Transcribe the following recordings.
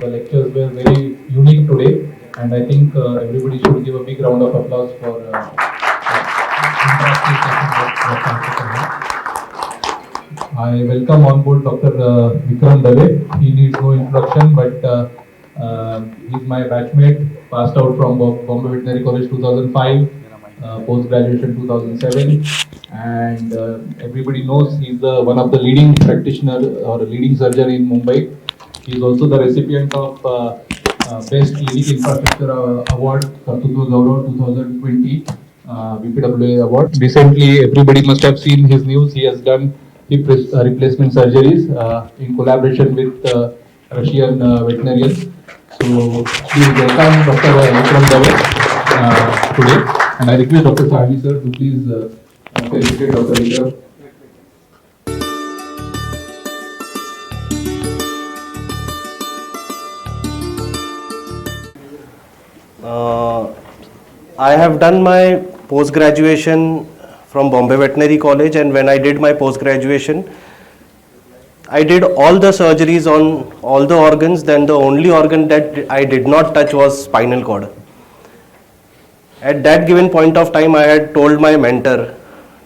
The lectures were very unique today, and I think everybody should give a big round of applause for interactive session that I welcome on board Dr. Vikram Dave. He needs no introduction, but he's my batchmate, passed out from Bombay Veterinary College 2005, post-graduation 2007, and everybody knows he's one of the leading practitioner or leading surgeon in Mumbai. He is also the recipient of Best Clinic Infrastructure Award, Kartutva Gaurav 2020, BPWA Award. Recently, everybody must have seen his news. He has done hip replacement surgeries in collaboration with Russian veterinarians. So, please welcome Dr. Vikram Dave today. And I request Dr. Sahni sir to please felicitate Dr. Vikram. I have done my post-graduation from Bombay Veterinary College, and when I did my post-graduation, I did all the surgeries on all the organs. Then the only organ that I did not touch was spinal cord. At that given point of time, I had told my mentor,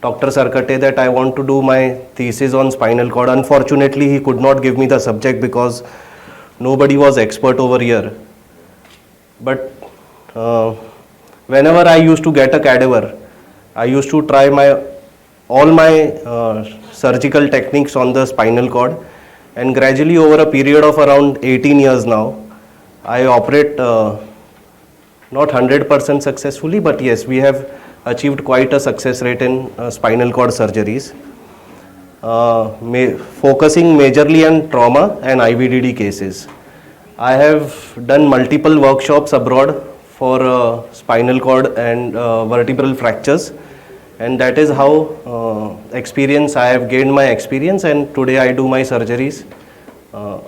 Dr. Sarkate, that I want to do my thesis on spinal cord. Unfortunately, he could not give me the subject because nobody was expert over here. But whenever I used to get a cadaver, I used to try all my surgical techniques on the spinal cord, and gradually over a period of around 18 years now, I operate not 100% successfully, but yes, we have achieved quite a success rate in spinal cord surgeries, focusing majorly on trauma and IVDD cases. I have done multiple workshops abroad for spinal cord and vertebral fractures, and that is how I have gained my experience, and today I do my surgeries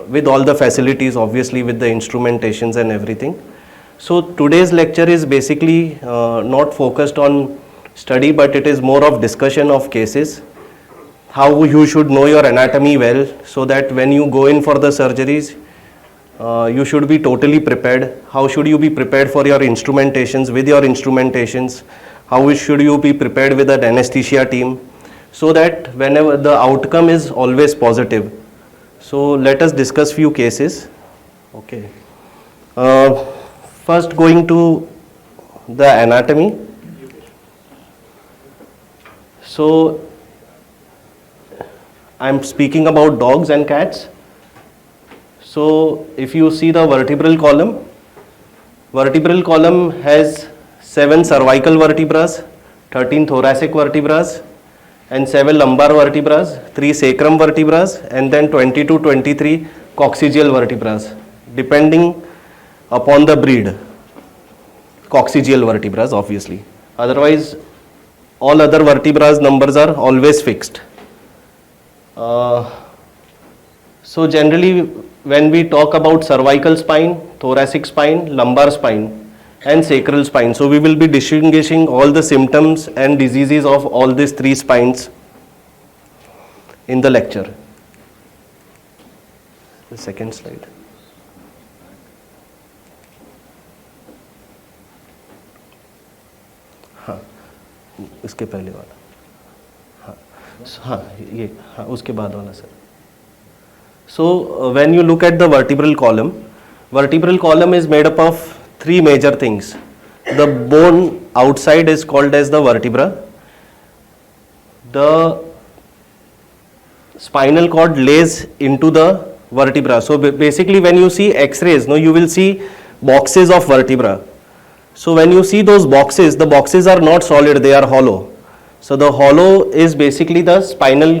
with all the facilities, obviously with the instrumentations and everything. So today's lecture is basically not focused on study, but it is more of discussion of cases, how you should know your anatomy well, so that when you go in for the surgeries, you should be totally prepared. How should you be prepared for your instrumentations, with your instrumentations? How should you be prepared with an anesthesia team, so that whenever the outcome is always positive. So let us discuss few cases. Okay. First, going to the anatomy. So I am speaking about dogs and cats. So if you see the vertebral column has 7 cervical vertebrae, 13 thoracic vertebrae, and 7 lumbar vertebrae, 3 sacrum vertebrae, and then 20 to 23 coccygeal vertebrae, depending upon the breed. Coccygeal vertebrae, obviously. Otherwise, all other vertebrae numbers are always fixed. So generally, when we talk about cervical spine, thoracic spine, lumbar spine, and sacral spine, so we will be distinguishing all the symptoms and diseases of all these 3 spines in the lecture. The second slide. हाँ, इसके पहले वाला. हाँ, ये हाँ, उसके बाद वाला sir. So when you look at the vertebral column is made up of 3 major things. The bone outside is called as the vertebra. The spinal cord lays into the vertebra. So basically when you see x-rays, you will see boxes of vertebra. So when you see those boxes, the boxes are not solid, they are hollow. So the hollow is basically the spinal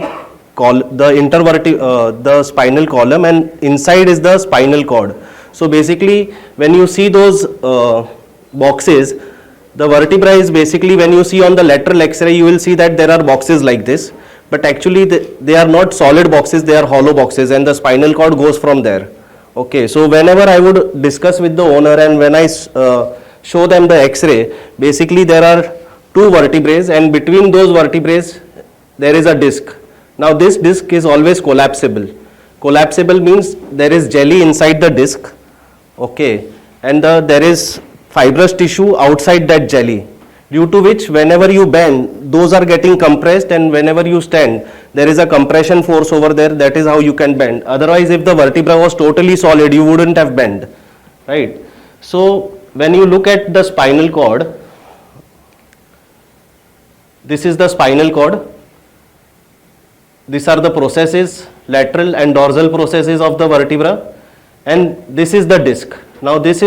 the spinal column, and inside is the spinal cord. So basically when you see those boxes, the vertebra is basically, when you see on the lateral x-ray, you will see that there are boxes like this, but actually they are not solid boxes, they are hollow boxes, and the spinal cord goes from there. Okay, so whenever I would discuss with the owner and when I show them the x-ray, basically there are 2 vertebrae, and between those vertebrae there is a disc. Now this disc is always collapsible. Collapsible means there is jelly inside the disc. Okay, and there is fibrous tissue outside that jelly, due to which whenever you bend, those are getting compressed, and whenever you stand, there is a compression force over there. That is how you can bend. Otherwise, if the vertebra was totally solid, you wouldn't have bent, right? So when you look at the spinal cord, this is the spinal cord. These are the processes, lateral and dorsal processes of the vertebra, and this is the disc. Now this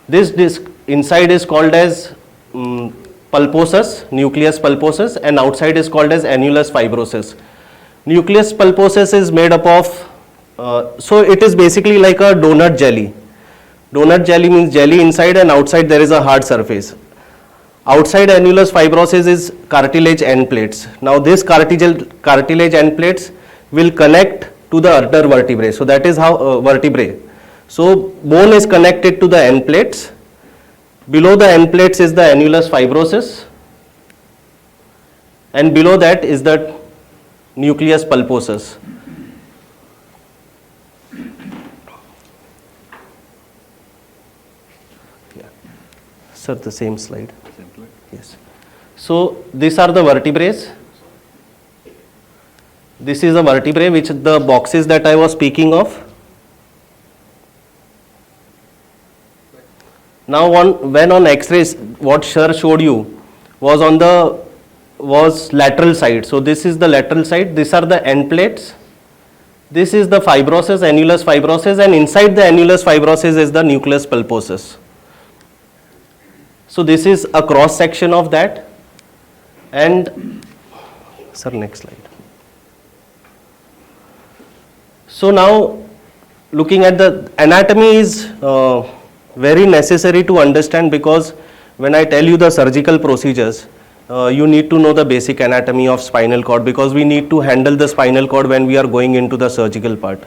disc inside is called as pulposus, nucleus pulposus, and outside is called as annulus fibrosus. Nucleus pulposus is made up of, so it is basically like a donut jelly. Donut jelly means jelly inside, and outside there is a hard surface. Outside annulus fibrosus is cartilage end plates. Now this cartilage end plates will connect to the other vertebrae. So that is how vertebrae. So bone is connected to the end plates. Below the end plates is the annulus fibrosus, and below that is the nucleus pulposus. Sir, the same slide. Yes. So these are the vertebrae. This is a vertebrae, which the boxes that I was speaking of. Now when on X-rays, what Sir showed you was lateral side. So this is the lateral side. These are the end plates. This is the fibrosis, annulus fibrosis, and inside the annulus fibrosis is the nucleus pulposus. So this is a cross section of that. And sir, next slide. So now looking at the anatomy is very necessary to understand, because when I tell you the surgical procedures, you need to know the basic anatomy of spinal cord, because we need to handle the spinal cord when we are going into the surgical part.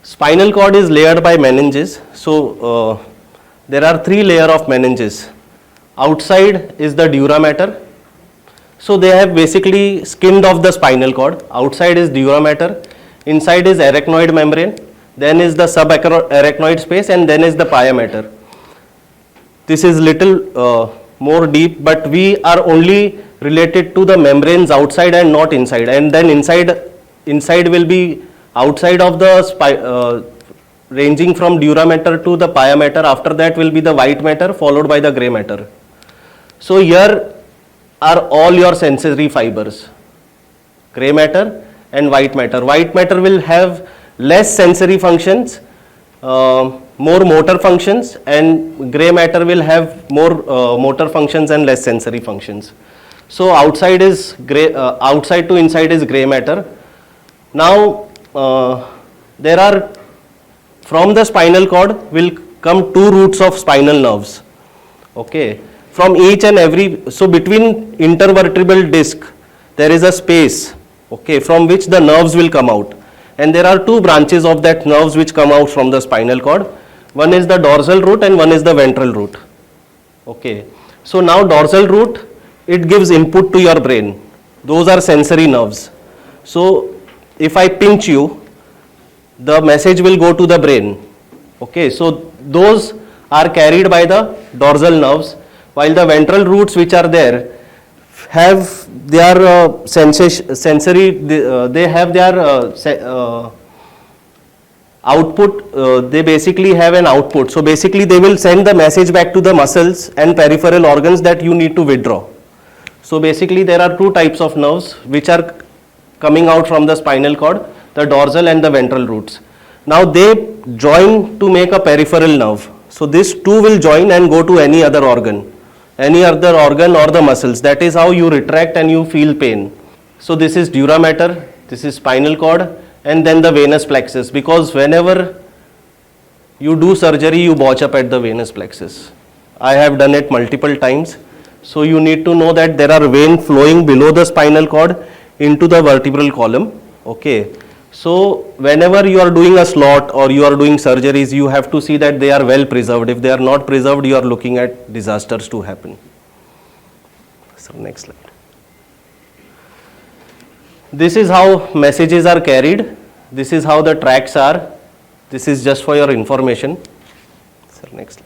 Spinal cord is layered by meninges. So there are three layers of meninges. Outside is the dura mater. So they have basically skinned off the spinal cord. Outside is dura mater. Inside is arachnoid membrane. Then is the subarachnoid space, and then is the pia mater. This is little more deep, but we are only related to the membranes outside and not inside. And then inside will be outside of the ranging from dura mater to the pia mater. After that will be the white matter, followed by the gray matter. So here are all your sensory fibers, gray matter and white matter. White matter will have less sensory functions, more motor functions, and gray matter will have more motor functions and less sensory functions. So outside is gray, outside to inside is gray matter. Now there are, from the spinal cord will come two roots of spinal nerves. Okay, from each and every, so between intervertebral disc there is a space, okay, from which the nerves will come out, and there are two branches of that nerves which come out from the spinal cord. One is the dorsal root and one is the ventral root. Okay, so now dorsal root, it gives input to your brain. Those are sensory nerves. So if I pinch you, the message will go to the brain. Okay, so those are carried by the dorsal nerves, while the ventral roots which are there have their sensory, they have their output, they basically have an output. So basically they will send the message back to the muscles and peripheral organs that you need to withdraw. So basically there are two types of nerves which are coming out from the spinal cord, the dorsal and the ventral roots. Now they join to make a peripheral nerve. So these two will join and go to any other organ or the muscles. That is how you retract and you feel pain. So this is dura mater, this is spinal cord, and then the venous plexus, because whenever you do surgery you botch up at the venous plexus. I have done it multiple times. So you need to know that there are veins flowing below the spinal cord into the vertebral column. Okay, so whenever you are doing a slot or you are doing surgeries, you have to see that they are well preserved. If they are not preserved, you are looking at disasters to happen. So next slide. This is how messages are carried. This is how the tracks are. This is just for your information. Sir, next.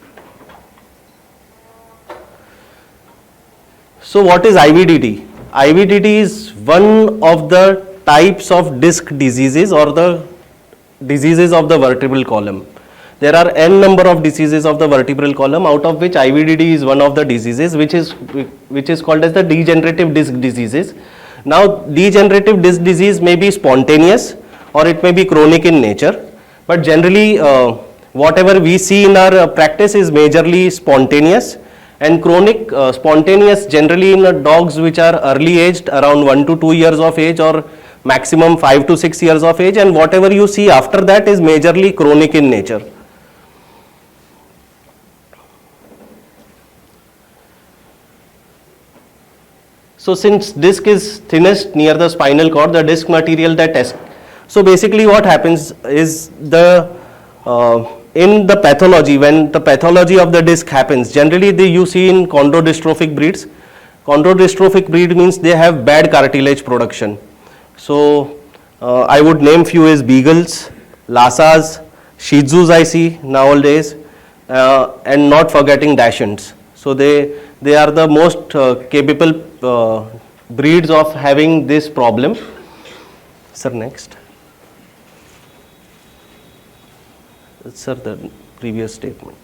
So what is IVDD? IVDD is one of the types of disc diseases or the diseases of the vertebral column. There are n number of diseases of the vertebral column, out of which IVDD is one of the diseases, which is called as the degenerative disc diseases. Now, degenerative disc disease may be spontaneous or it may be chronic in nature, but generally whatever we see in our practice is majorly spontaneous, and chronic spontaneous generally in dogs which are early aged, around 1 to 2 years of age or maximum 5 to 6 years of age, and whatever you see after that is majorly chronic in nature. So since disc is thinnest near the spinal cord, the disc material so basically what happens is in the pathology, when the pathology of the disc happens, generally you see in chondrodystrophic breeds. Chondrodystrophic breed means they have bad cartilage production. So I would name few as Beagles, Lhasas, Shih Tzus I see nowadays, and not forgetting Dachshunds. So they are the most capable breeds of having this problem. Sir, next. Sir, the previous statement.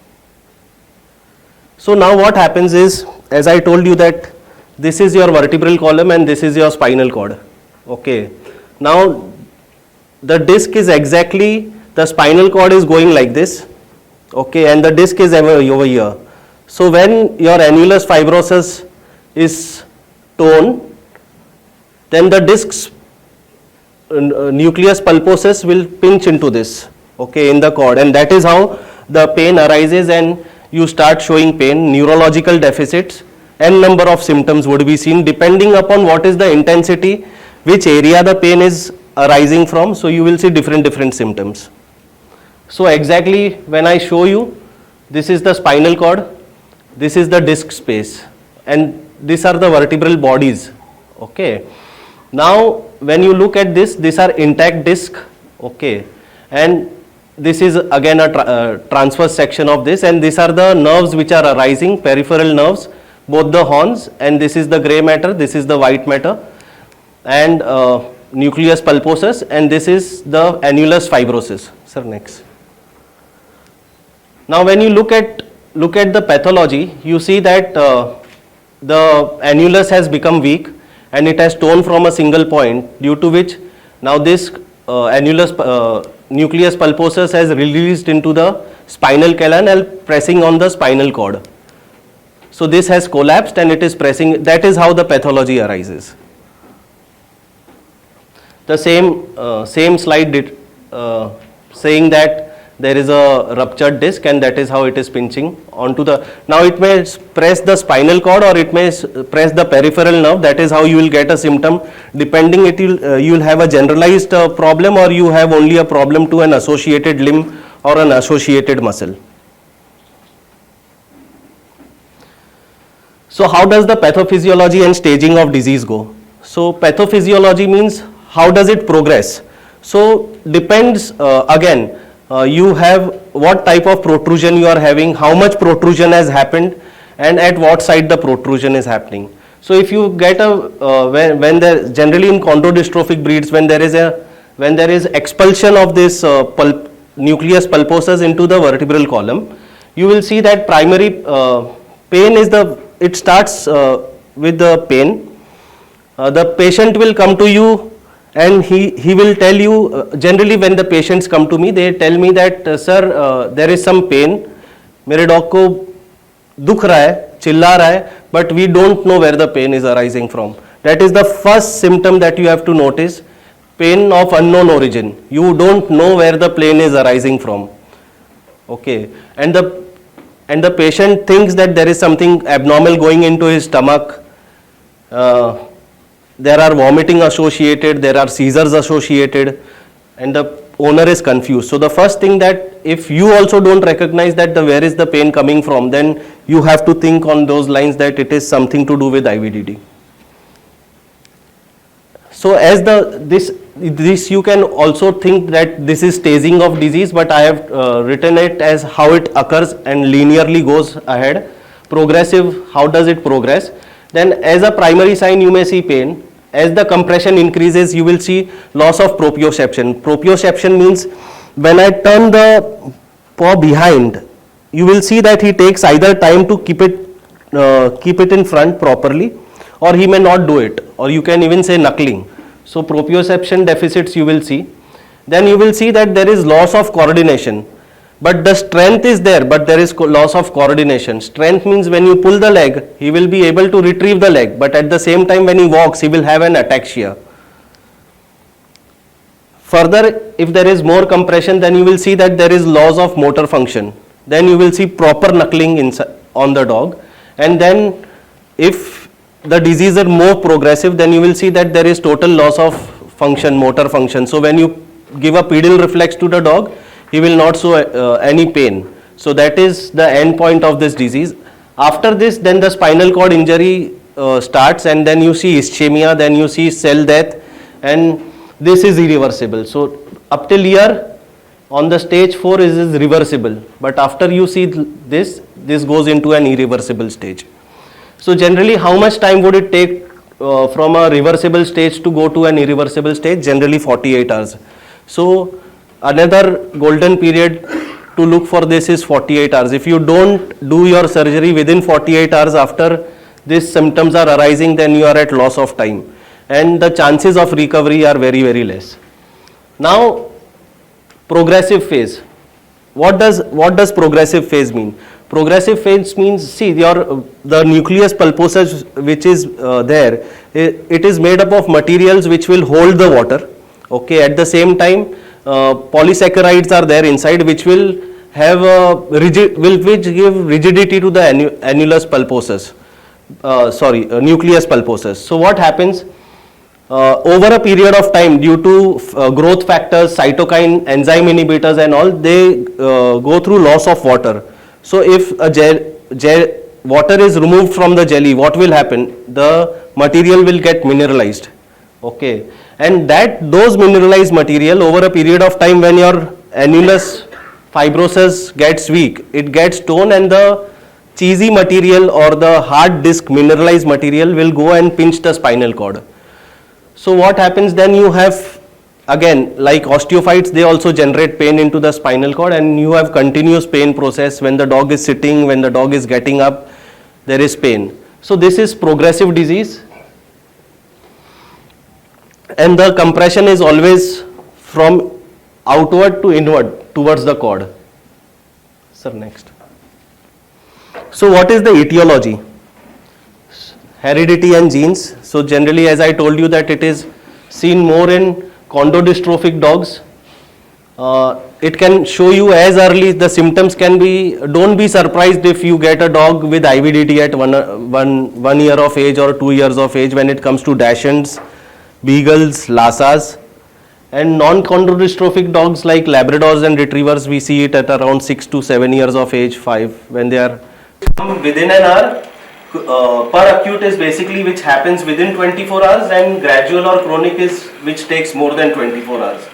So now what happens is, as I told you that this is your vertebral column and this is your spinal cord. Okay. Now the disc is exactly, the spinal cord is going like this. Okay, and the disc is over here. So when your annulus fibrosus is torn, then the disc's nucleus pulposus will pinch into this, okay, in the cord, and that is how the pain arises and you start showing pain. Neurological deficits, n number of symptoms would be seen depending upon what is the intensity, which area the pain is arising from. So you will see different symptoms. So exactly when I show you, this is the spinal cord, this is the disc space, and these are the vertebral bodies. Okay. Now when you look at this, these are intact disc. Okay, and this is again a transverse section of this, and these are the nerves which are arising, peripheral nerves, both the horns, and this is the gray matter, this is the white matter, and nucleus pulposus, and this is the annulus fibrosus. Sir, next. Now when you look at the pathology, you see that the annulus has become weak and it has torn from a single point, due to which now this nucleus pulposus has released into the spinal canal, pressing on the spinal cord. So this has collapsed and it is pressing. That is how the pathology arises. The same slide saying that there is a ruptured disc, and that is how it is pinching onto the. Now it may press the spinal cord or it may press the peripheral nerve. That is how you will get a symptom. Depending, you will have a generalized problem, or you have only a problem to an associated limb or an associated muscle. So how does the pathophysiology and staging of disease go? So pathophysiology means how does it progress? So depends again. You have what type of protrusion you are having, how much protrusion has happened, and at what side the protrusion is happening. So if you get when there, generally in chondrodystrophic breeds, when there is expulsion of this nucleus pulposus into the vertebral column, you will see that primary pain is it starts with the pain. The patient will come to you and he will tell you, generally when the patients come to me, they tell me that sir, there is some pain, मेरे dog को दुख रहा है, चिल्ला रहा है, but we don't know where the pain is arising from. That is the first symptom that you have to notice. Pain of unknown origin. You don't know where the pain is arising from. Okay, and the patient thinks that there is something abnormal going into his stomach. There are vomiting associated, there are seizures associated, and the owner is confused. So the first thing, that if you also don't recognize that where is the pain coming from, then you have to think on those lines that it is something to do with IVDD. So as this you can also think that this is staging of disease, but I have written it as how it occurs and linearly goes ahead. Progressive, how does it progress? Then as a primary sign you may see pain. As the compression increases you will see loss of proprioception. Proprioception means when I turn the paw behind, you will see that he takes either time to keep it in front properly, or he may not do it, or you can even say knuckling. So proprioception deficits you will see. Then you will see that there is loss of coordination, but the strength is there, but there is loss of coordination. Strength means when you pull the leg, he will be able to retrieve the leg, but at the same time when he walks, he will have an ataxia. Further, if there is more compression, then you will see that there is loss of motor function. Then you will see proper knuckling on the dog. And then if the disease is more progressive, then you will see that there is total loss of function, motor function. So when you give a pedal reflex to the dog, he will not show any pain. So that is the end point of this disease. After this, then the spinal cord injury starts, and then you see ischemia, then you see cell death, and this is irreversible. So up till here on the stage 4 is reversible, but after you see this goes into an irreversible stage. So generally how much time would it take from a reversible stage to go to an irreversible stage? Generally 48 hours. So another golden period to look for this is 48 hours. If you don't do your surgery within 48 hours after these symptoms are arising, then you are at loss of time, and the chances of recovery are very, very less. Now progressive phase. What does progressive phase mean? Progressive phase means, see, the nucleus pulposus which is there, it is made up of materials which will hold the water. Okay, at the same time polysaccharides are there inside which will have which give rigidity to the annulus pulposus, nucleus pulposus. So what happens? Over a period of time, due to growth factors, cytokine, enzyme inhibitors and all, they go through loss of water. So if a water is removed from the jelly, what will happen? The material will get mineralized. Okay, and those mineralized material over a period of time, when your annulus fibrosus gets weak, it gets torn, and the cheesy material or the hard disk mineralized material will go and pinch the spinal cord. So what happens then? You have, again, like osteophytes, they also generate pain into the spinal cord, and you have continuous pain process. When the dog is sitting, when the dog is getting up, there is pain. So this is progressive disease, and the compression is always from outward to inward towards the cord. Sir, next. So what is the etiology? Heredity and genes. So generally, as I told you, that it is seen more in chondrodystrophic dogs. It can show you as early, the symptoms can be, don't be surprised if you get a dog with IVDD at one year of age or 2 years of age when it comes to Dachshunds, Beagles, Lhasas. And non-chondrodystrophic dogs like Labradors and Retrievers, we see it at around 6 to 7 years of age, 5, when they are within an hour. Per acute is basically which happens within 24 hours, and gradual or chronic is which takes more than 24 hours.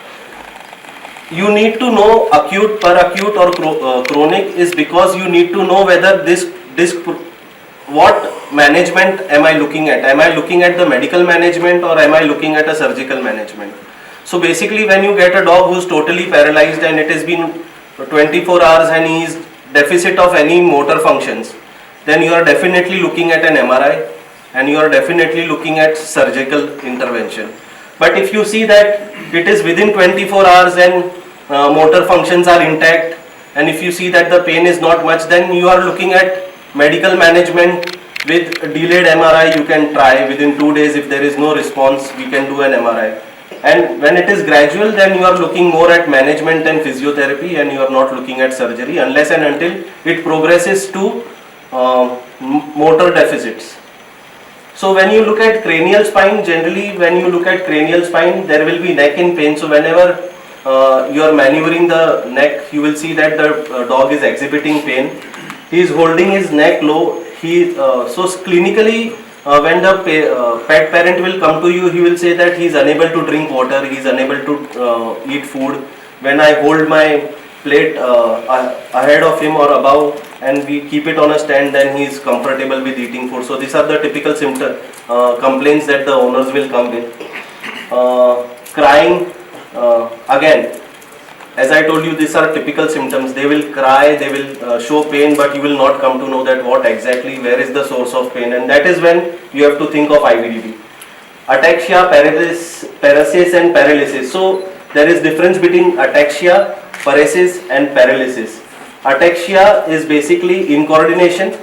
You need to know acute, per acute or chronic is because you need to know whether this what management am I looking at? Am I looking at the medical management or am I looking at a surgical management? So basically, when you get a dog who's totally paralyzed and it has been 24 hours and he is deficit of any motor functions, then you are definitely looking at an MRI and you are definitely looking at surgical intervention. But if you see that it is within 24 hours and motor functions are intact, and if you see that the pain is not much, then you are looking at medical management with delayed MRI. You can try within 2 days. If there is no response, we can do an MRI. And when it is gradual, then you are looking more at management and physiotherapy, and you are not looking at surgery unless and until it progresses to motor deficits. So when you look at cranial spine, generally when you look at cranial spine, there will be neck in pain. So whenever you are maneuvering the neck, you will see that the dog is exhibiting pain. He is holding his neck low. So clinically, when the pet parent will come to you, he will say that he is unable to drink water, he is unable to eat food. When I hold my plate ahead of him or above and we keep it on a stand, then he is comfortable with eating food. So these are the typical symptoms, complaints that the owners will come with. Crying, again, as I told you, these are typical symptoms. They will cry, they will show pain, but you will not come to know that what exactly, where is the source of pain, and that is when you have to think of IVDD. Ataxia, paresis and paralysis. So there is difference between ataxia, paresis and paralysis. Ataxia is basically incoordination.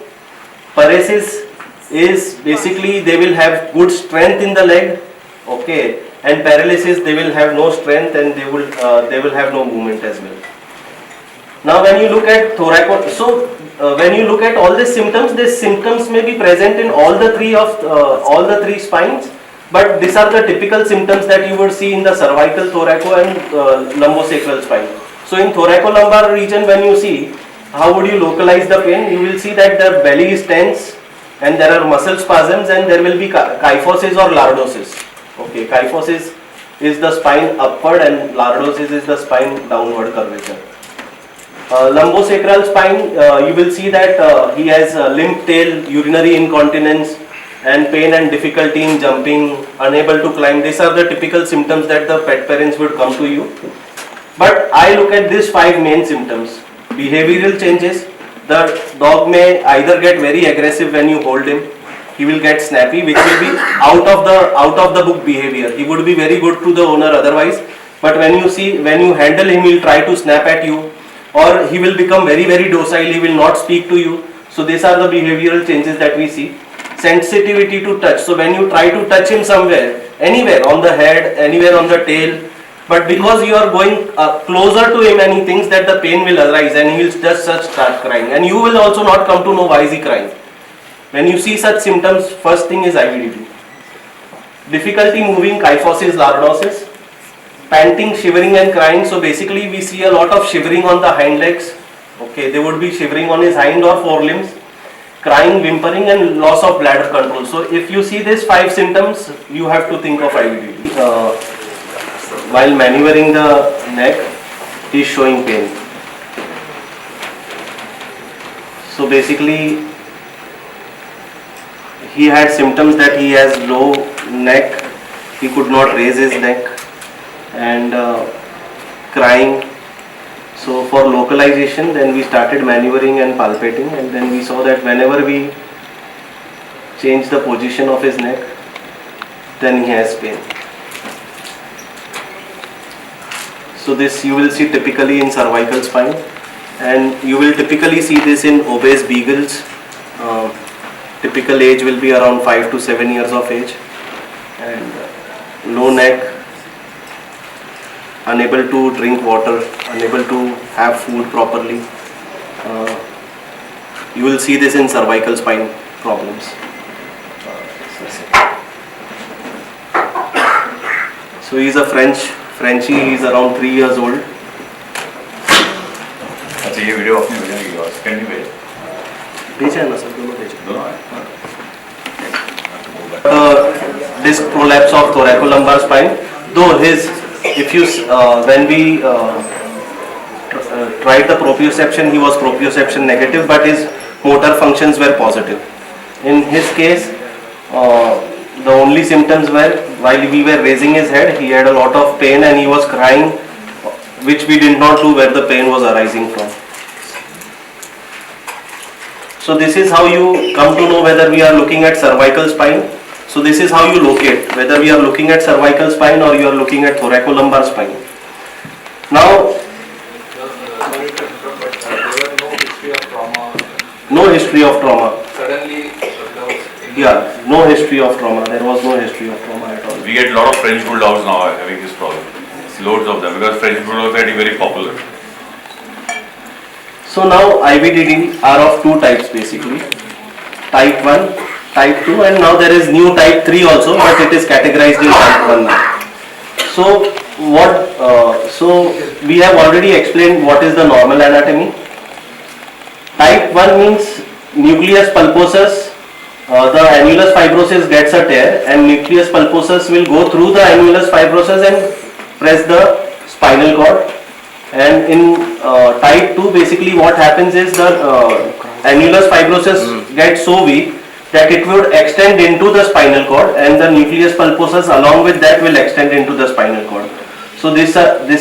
Paresis is basically they will have good strength in the leg, okay, and paralysis they will have no strength and they will have no movement as well. Now when you look at when you look at all these symptoms may be present in all the three spines, but these are the typical symptoms that you would see in the cervical, thoraco and lumbosacral spine. So in thoracolumbar region, when you see, how would you localize the pain? You will see that the belly is tense and there are muscle spasms and there will be kyphosis or lordosis. Okay, kyphosis is the spine upward and lordosis is the spine downward curvature. Lumbosacral spine, you will see that he has limp tail, urinary incontinence and pain and difficulty in jumping, unable to climb. These are the typical symptoms that the pet parents would come to you. But I look at these 5 main symptoms. Behavioral changes. The dog may either get very aggressive when you hold him. He will get snappy, which will be out of the book behavior. He would be very good to the owner otherwise, but when you handle him, he will try to snap at you, or he will become very, very docile. He will not speak to you. So these are the behavioral changes that we see. Sensitivity to touch. So when you try to touch him somewhere, anywhere on the head, anywhere on the tail, but because you are going closer to him and he thinks that the pain will arise and he will just start crying, and you will also not come to know why is he crying. When you see such symptoms, first thing is IVDD. Difficulty moving, kyphosis, lordosis. Panting, shivering and crying. So basically we see a lot of shivering on the hind legs. Okay, they would be shivering on his hind or forelimbs. Crying, whimpering and loss of bladder control. So if you see these 5 symptoms, you have to think of IVDD. While maneuvering the neck, he is showing pain. So basically he had symptoms that he has low neck, he could not raise his neck, and crying. So for localization, then we started maneuvering and palpating, and then we saw that whenever we change the position of his neck, then he has pain. So this you will see typically in cervical spine, and you will typically see this in obese beagles. Typical age will be around 5 to 7 years of age, and low neck, unable to drink water, unable to have food properly. You will see this in cervical spine problems. So he is a Frenchie, he is around 3 years old. अच्छा ये video अपनी भेजेंगे और second भी भेजा है ना sir, दोनों भेजा। दोनों है Disc prolapse of thoracolumbar spine. Though when we tried the proprioception, he was proprioception negative, but his motor functions were positive. In his case, the only symptoms were while we were raising his head, he had a lot of pain and he was crying, which we did not know where the pain was arising from. So this is how you come to know whether we are looking at cervical spine. So this is how you locate whether we are looking at cervical spine or you are looking at thoracolumbar spine. Now, no history of trauma. Suddenly, Yeah, no history of trauma. There was no history of trauma at all. We get a lot of French bulldogs now having this problem. Loads of them because French bulldogs are very popular. So now IVDD are of 2 types basically. Type 1, type 2, and now there is new type 3 also, but it is categorized in type 1 now. So we have already explained what is the normal anatomy. Type 1 means nucleus pulposus the annulus fibrosus gets a tear and nucleus pulposus will go through the annulus fibrosus and press the spinal cord. And in type 2, basically what happens is the annulus fibrosus gets so weak that it would extend into the spinal cord, and the nucleus pulposus along with that will extend into the spinal cord. So this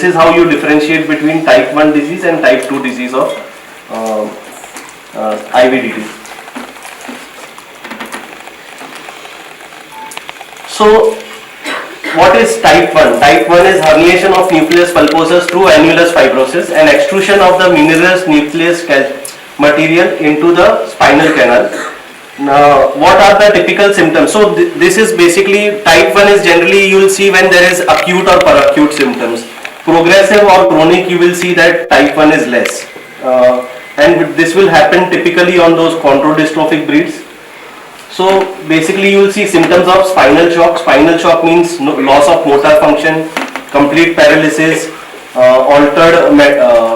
is how you differentiate between type 1 disease and type 2 disease of IVDD. So what is type 1? Type 1 is herniation of nucleus pulposus through annulus fibrosis and extrusion of the minerous nucleus material into the spinal canal. Now, what are the typical symptoms? So this is basically, type 1 is generally you will see when there is acute or paracute symptoms. Progressive or chronic, you will see that type 1 is less. And this will happen typically on those chondrodystrophic breeds. So basically you will see symptoms of spinal shock. Spinal shock means loss of motor function, complete paralysis, altered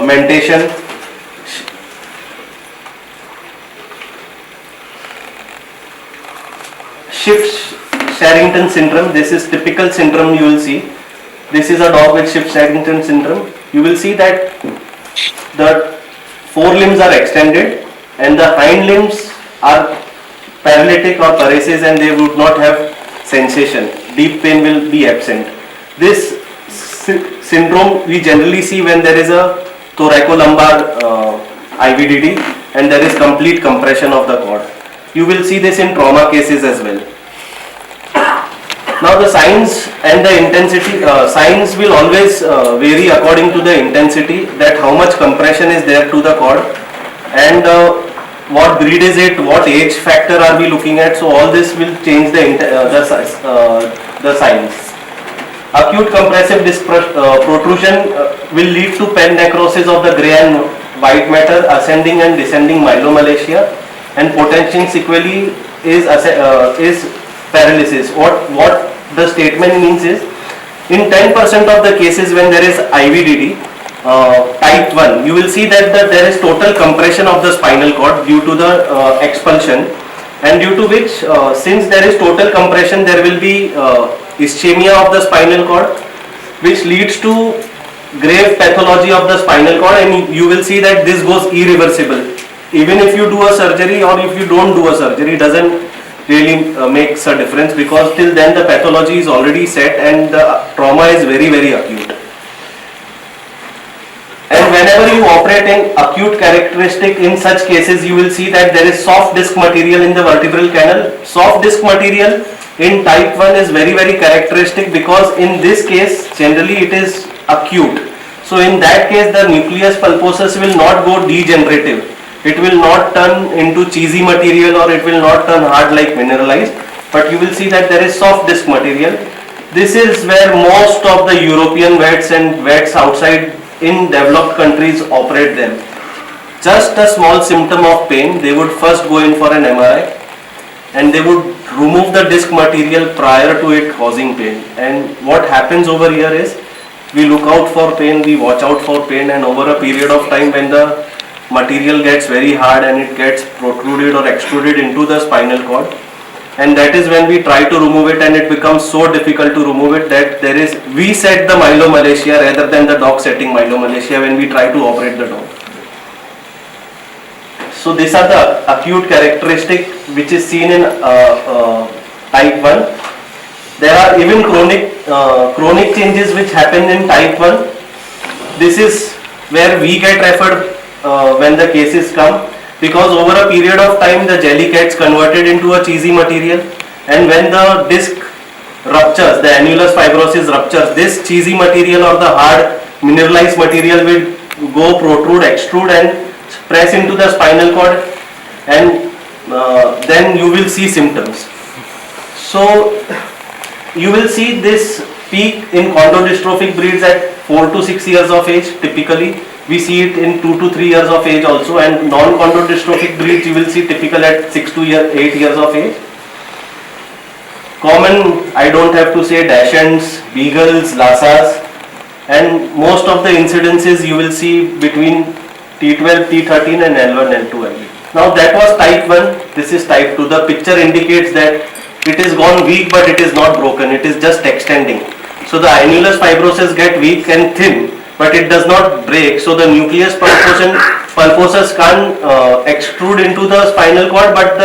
mentation. Shift-Sherrington syndrome, this is typical syndrome you will see. This is a dog with Shift-Sherrington syndrome. You will see that the forelimbs are extended and the hind limbs are paralytic or paresis and they would not have sensation. Deep pain will be absent. This syndrome we generally see when there is a thoracolumbar IVDD and there is complete compression of the cord. You will see this in trauma cases as well. Now the signs and the intensity, signs will always vary according to the intensity, that how much compression is there to the cord and what breed is it, what age factor are we looking at. So all this will change the signs. Acute compressive disc protrusion will lead to pen necrosis of the grey and white matter, ascending and descending myelomalacia, and potential sequelae is paralysis. What the statement means is, in 10% of the cases when there is IVDD type 1, you will see that there is total compression of the spinal cord due to the expulsion, and due to which since there is total compression there will be ischemia of the spinal cord, which leads to grave pathology of the spinal cord, and you will see that this goes irreversible. Even if you do a surgery or if you don't do a surgery, doesn't really makes a difference, because till then the pathology is already set and the trauma is very, very acute. And whenever you operate in acute characteristic, in such cases you will see that there is soft disc material in the vertebral canal. Soft disc material in type 1 is very, very characteristic, because in this case generally it is acute. So in that case the nucleus pulposus will not go degenerative. It will not turn into cheesy material or it will not turn hard like mineralized, but you will see that there is soft disc material. This is where most of the European vets and vets outside in developed countries operate them. Just a small symptom of pain, they would first go in for an MRI and they would remove the disc material prior to it causing pain. And what happens over here is, we look out for pain, we watch out for pain, and over a period of time when the material gets very hard and it gets protruded or extruded into the spinal cord, and that is when we try to remove it, and it becomes so difficult to remove it that we set the myelomalacia rather than the dog setting myelomalacia when we try to operate the dog. So these are the acute characteristic which is seen in type 1. There are even chronic changes which happen in type 1. This is where we get referred when the cases come, because over a period of time the jelly gets converted into a cheesy material, and when the disc ruptures, the annulus fibrosus ruptures, this cheesy material or the hard mineralized material will go protrude, extrude and press into the spinal cord, and then you will see symptoms. So you will see this peak in chondrodystrophic breeds at 4 to 6 years of age typically. We see it in 2 to 3 years of age also, and non-chondrodystrophic breeds you will see typical at 6 to 8 years of age. Common, I don't have to say, Dachshunds, Beagles, Lhasas, and most of the incidences you will see between T12, T13 and L1, L2, L3. Now that was type 1. This is type 2. The picture indicates that it is gone weak, but it is not broken. It is just extending. So the annulus fibrosus get weak and thin, but it does not break. So the nucleus pulposus can't extrude into the spinal cord, but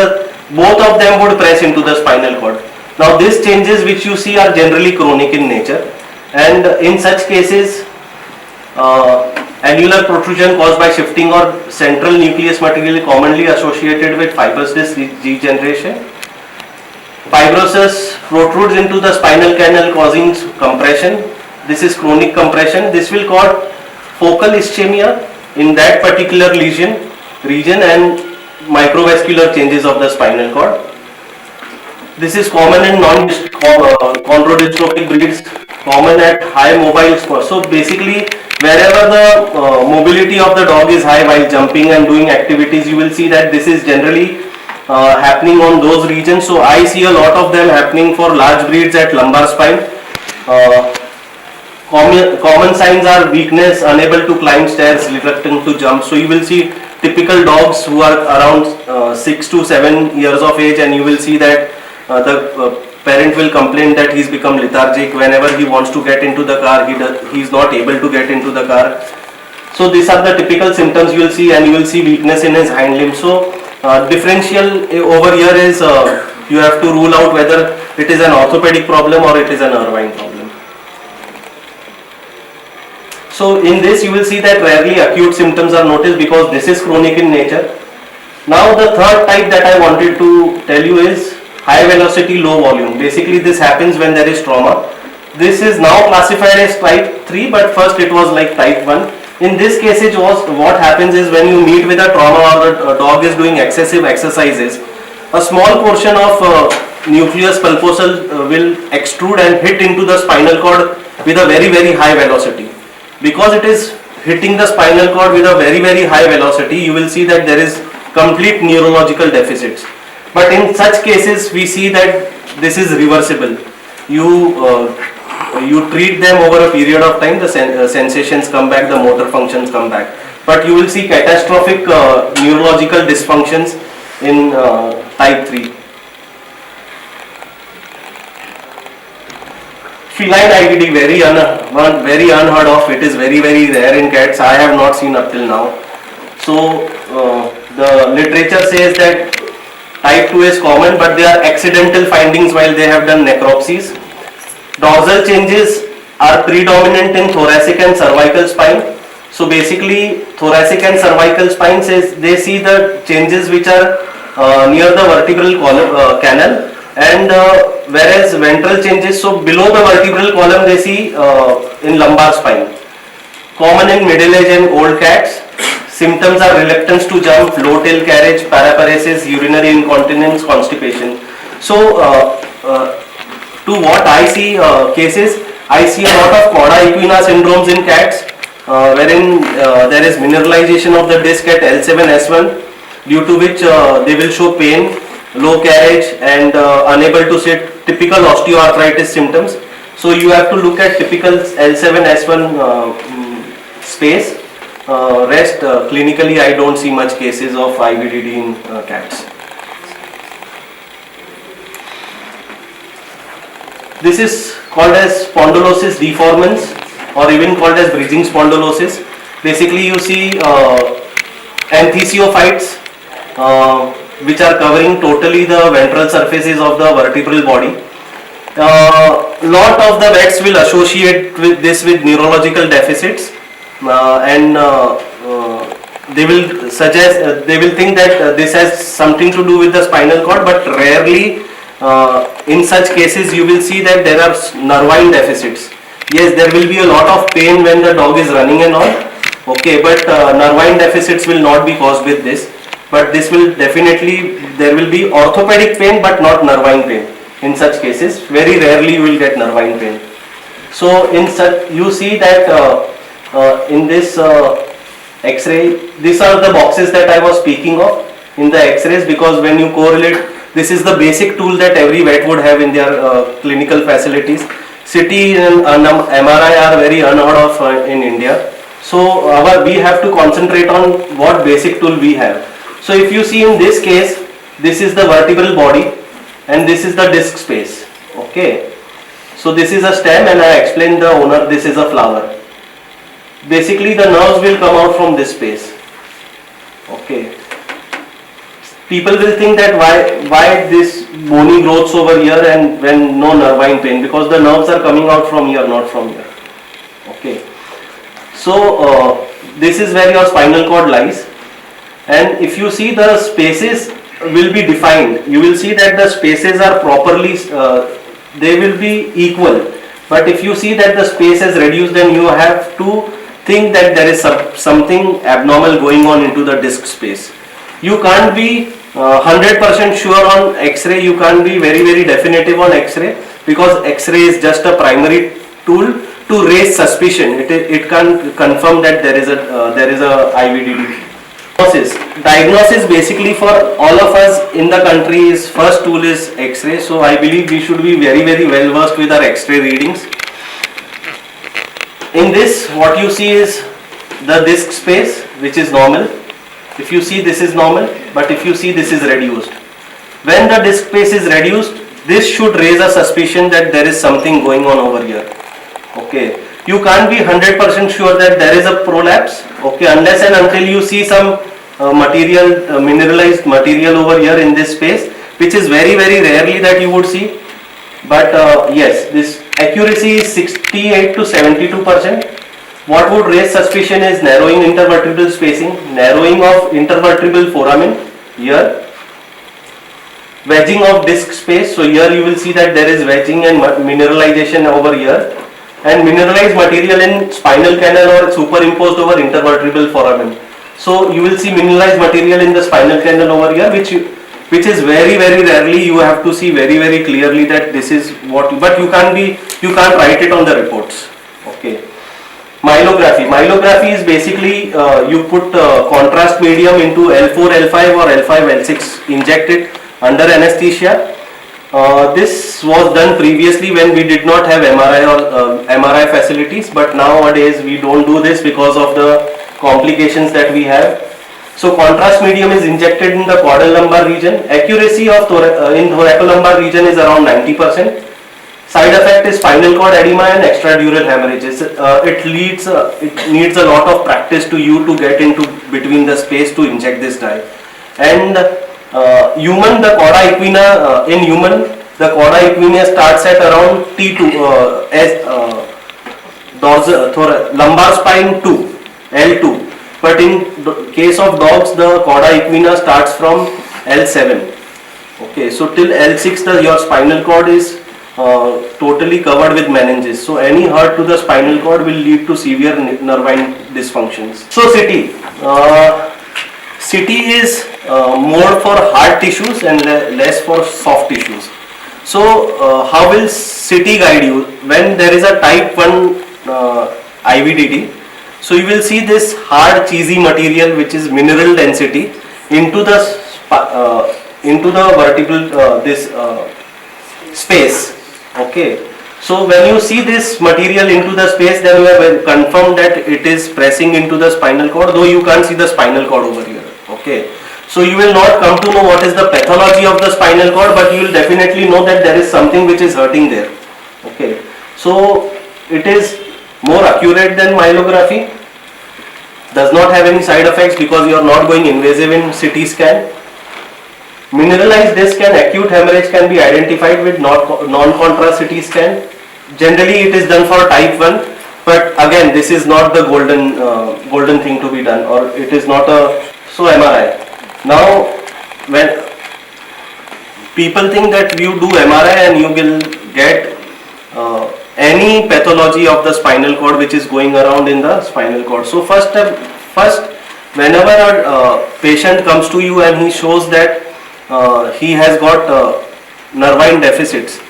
both of them would press into the spinal cord. Now these changes which you see are generally chronic in nature, and in such cases annular protrusion caused by shifting or central nucleus material commonly associated with fibrous disc degeneration. Fibrosus protrudes into the spinal canal causing compression. This is chronic compression. This will cause focal ischemia in that particular region and microvascular changes of the spinal cord. This is common in non-chondrodystrophic breeds, common at high mobile spot. So basically, wherever the mobility of the dog is high while jumping and doing activities, you will see that this is generally happening on those regions. So I see a lot of them happening for large breeds at lumbar spine. Common signs are weakness, unable to climb stairs, reluctant to jump. So you will see typical dogs who are around 6 to 7 years of age, and you will see that the parent will complain that he's become lethargic. Whenever he wants to get into the car, he's not able to get into the car. So these are the typical symptoms you will see, and you will see weakness in his hind limb. So differential over here is you have to rule out whether it is an orthopedic problem or it is an Irvine problem. So in this you will see that rarely acute symptoms are noticed because this is chronic in nature. Now the third type that I wanted to tell you is high velocity low volume. Basically this happens when there is trauma. This is now classified as type 3, but first it was like type 1. In this case what happens is when you meet with a trauma or the dog is doing excessive exercises, a small portion of nucleus pulposal will extrude and hit into the spinal cord with a very high velocity. Because it is hitting the spinal cord with a very high velocity, you will see that there is complete neurological deficits. But in such cases we see that this is reversible. You treat them over a period of time, the sensations come back, the motor functions come back. But you will see catastrophic neurological dysfunctions in type 3. Feline IBD, very unheard of. It is very rare in cats. I have not seen up till now. So the literature says that type 2 is common, but they are accidental findings while they have done necropsies. Dorsal changes are predominant in thoracic and cervical spine. So basically thoracic and cervical spine says they see the changes which are near the vertebral canal, and whereas ventral changes, so below the vertebral column they see in lumbar spine. Common in middle age and old cats. Symptoms are reluctance to jump, low tail carriage, paraparesis, urinary incontinence, constipation. So to what I see cases, I see a lot of Cauda equina syndromes in cats, wherein there is mineralization of the disc at L7-S1, due to which they will show pain, low carriage, and unable to sit, typical osteoarthritis symptoms. So you have to look at typical L7-S1 space. Rest clinically I don't see much cases of IBDD in cats. This is called as spondylosis deformans, or even called as bridging spondylosis. Basically you see anthesiophytes which are covering totally the ventral surfaces of the vertebral body. Lot of the vets will associate with this with neurological deficits, and they will suggest, they will think that this has something to do with the spinal cord, but rarely in such cases you will see that there are nervine deficits. Yes, there will be a lot of pain when the dog is running and all, okay, but nervine deficits will not be caused with this. But this will definitely, there will be orthopedic pain but not nervine pain. In such cases, very rarely you will get nervine pain. So in such, you see that in this X-ray, these are the boxes that I was speaking of in the X-rays, because when you correlate, this is the basic tool that every vet would have in their clinical facilities. CT and MRI are very unheard of in India. So we have to concentrate on what basic tool we have. So if you see in this case, this is the vertebral body, and this is the disc space. Okay. So this is a stem, and I explained the owner, this is a flower. Basically the nerves will come out from this space. Okay. People will think that why this bony growths over here and when no nervine pain, because the nerves are coming out from here, not from here. Okay. So this is where your spinal cord lies, and if you see the spaces will be defined, you will see that the spaces are properly they will be equal, but if you see that the space is reduced, then you have to think that there is something abnormal going on into the disc space. You can't be 100% sure on X-ray, you can't be very definitive on X-ray, because X-ray is just a primary tool to raise suspicion. It can't confirm that there is a IVDD. Diagnosis basically for all of us in the country is first tool is X-ray. So I believe we should be very well versed with our X-ray readings. In this, what you see is the disc space, which is normal. If you see, this is normal, but if you see, this is reduced. When the disc space is reduced, this should raise a suspicion that there is something going on over here. Okay. You can't be 100% sure that there is a prolapse, okay, unless and until you see some mineralized material over here in this space, which is very rarely that you would see. But yes, this accuracy is 68 to 72%. What would raise suspicion is narrowing intervertebral spacing, narrowing of intervertebral foramen here, wedging of disc space. So here you will see that there is wedging and mineralization over here, and mineralized material in spinal canal or superimposed over intervertebral foramen. So you will see mineralized material in the spinal canal over here, which is very rarely. You have to see very clearly that this is what, but you can't write it on the reports. Okay. Myelography is basically you put contrast medium into L4, L5 or L5, L6, inject it under anesthesia. This was done previously when we did not have MRI or MRI facilities, but nowadays we don't do this because of the complications that we have. So contrast medium is injected in the caudal lumbar region. Accuracy of in thoracolumbar region is around 90%. Side effect is spinal cord edema and extradural hemorrhages. It needs a lot of practice to you to get into between the space to inject this dye. And human, the cauda equina, in human, the cauda equina starts at around T2, lumbar spine 2, L2. But in case of dogs, the cauda equina starts from L7. Okay, so till L6, your spinal cord is totally covered with meninges. So any hurt to the spinal cord will lead to severe nervine dysfunctions. So CT. CT is more for hard tissues and less for soft tissues. So how will CT guide you? When there is a type 1 IVDD, so you will see this hard cheesy material which is mineral density into the vertebral space. Okay. So when you see this material into the space, then you have confirmed that it is pressing into the spinal cord, though you can't see the spinal cord over here. Okay. So you will not come to know what is the pathology of the spinal cord, but you will definitely know that there is something which is hurting there. Okay. So it is more accurate than myelography. Does not have any side effects because you are not going invasive in CT scan. Mineralized disc and acute hemorrhage can be identified with non-contrast CT scan. Generally it is done for type 1, but again this is not the golden thing to be done, or it is not a. So MRI. Now when people think that you do MRI and you will get any pathology of the spinal cord which is going around in the spinal cord. So first whenever a patient comes to you and he shows that he has got nervine deficits,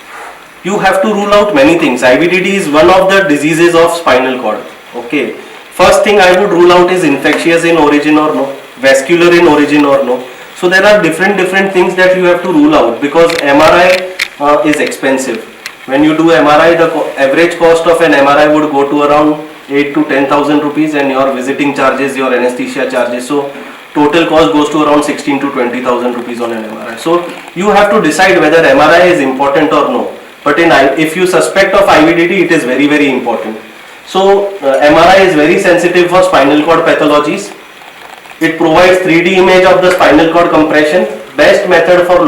you have to rule out many things. IVDD is one of the diseases of spinal cord. Okay. First thing I would rule out is infectious in origin or no, vascular in origin or no. So there are different things that you have to rule out, because MRI is expensive. When you do MRI, the average cost of an MRI would go to around 8 to 10,000 rupees, and your visiting charges, your anesthesia charges. So total cost goes to around 16 to 20,000 rupees on an MRI. So you have to decide whether MRI is important or no. But if you suspect of IVDD, it is very, very important. So MRI is very sensitive for spinal cord pathologies. It provides 3D image of the spinal cord compression, best method for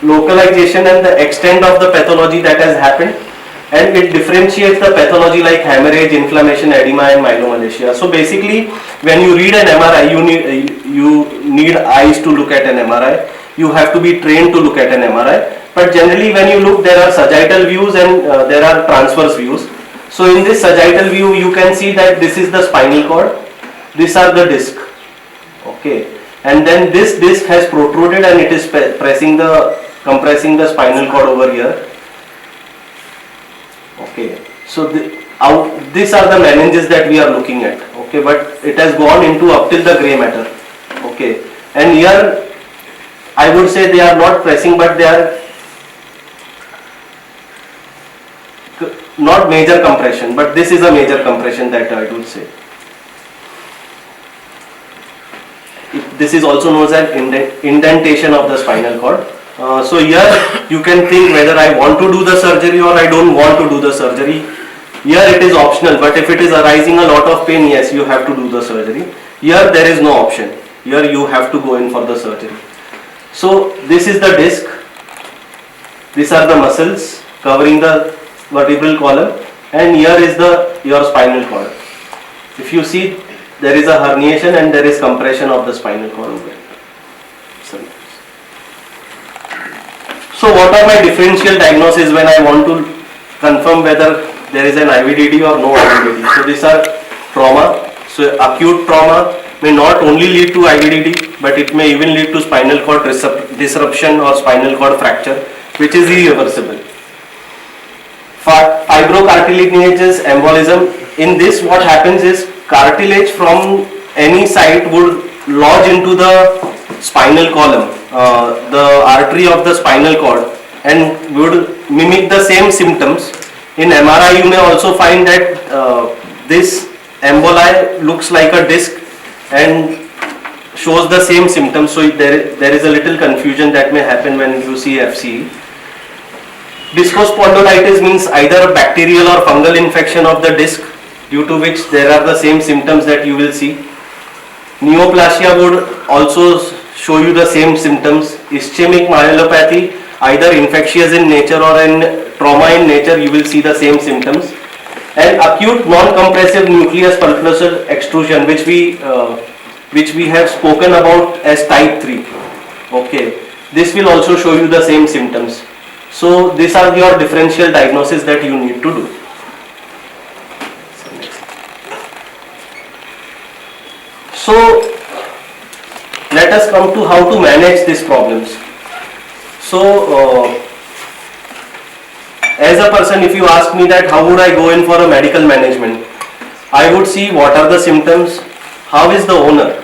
localization and the extent of the pathology that has happened, and it differentiates the pathology like hemorrhage, inflammation, edema and myelomalacia. So basically when you read an MRI, you need eyes to look at an MRI. You have to be trained to look at an MRI. But generally when you look, there are sagittal views and there are transverse views. So in this sagittal view you can see that this is the spinal cord, these are the disc, okay, and then this disc has protruded and it is compressing the spinal cord over here, okay. So these are the meninges that we are looking at, okay, but it has gone into up till the grey matter, okay, and here I would say they are not pressing, but they are not major compression, but this is a major compression that I would say. This is also known as indentation of the spinal cord. So here you can think whether I want to do the surgery or I don't want to do the surgery. Here it is optional, but if it is arising a lot of pain, yes, you have to do the surgery. Here there is no option. Here you have to go in for the surgery. So this is the disc. These are the muscles covering the vertebral column, and here is your spinal cord. If you see, there is a herniation and there is compression of the spinal cord over here. So what are my differential diagnoses when I want to confirm whether there is an IVDD or no IVDD? So these are trauma. So acute trauma may not only lead to IVDD, but it may even lead to spinal cord disruption or spinal cord fracture, which is irreversible. Fibrocartilaginous embolism. In this, what happens is cartilage from any site would lodge into the spinal column, the artery of the spinal cord, and would mimic the same symptoms. In MRI, you may also find that this emboli looks like a disc and shows the same symptoms. So there is a little confusion that may happen when you see FCE. Discospondylitis means either a bacterial or fungal infection of the disc, due to which there are the same symptoms that you will see. Neoplasia would also show you the same symptoms. Ischemic myelopathy, either infectious in nature or in trauma in nature, you will see the same symptoms. And acute non-compressive nucleus pulposus extrusion, which we have spoken about as type 3. Okay, this will also show you the same symptoms. So these are your differential diagnosis that you need to do. So let us come to how to manage these problems. So as a person, if you ask me that how would I go in for a medical management, I would see what are the symptoms, how is the owner,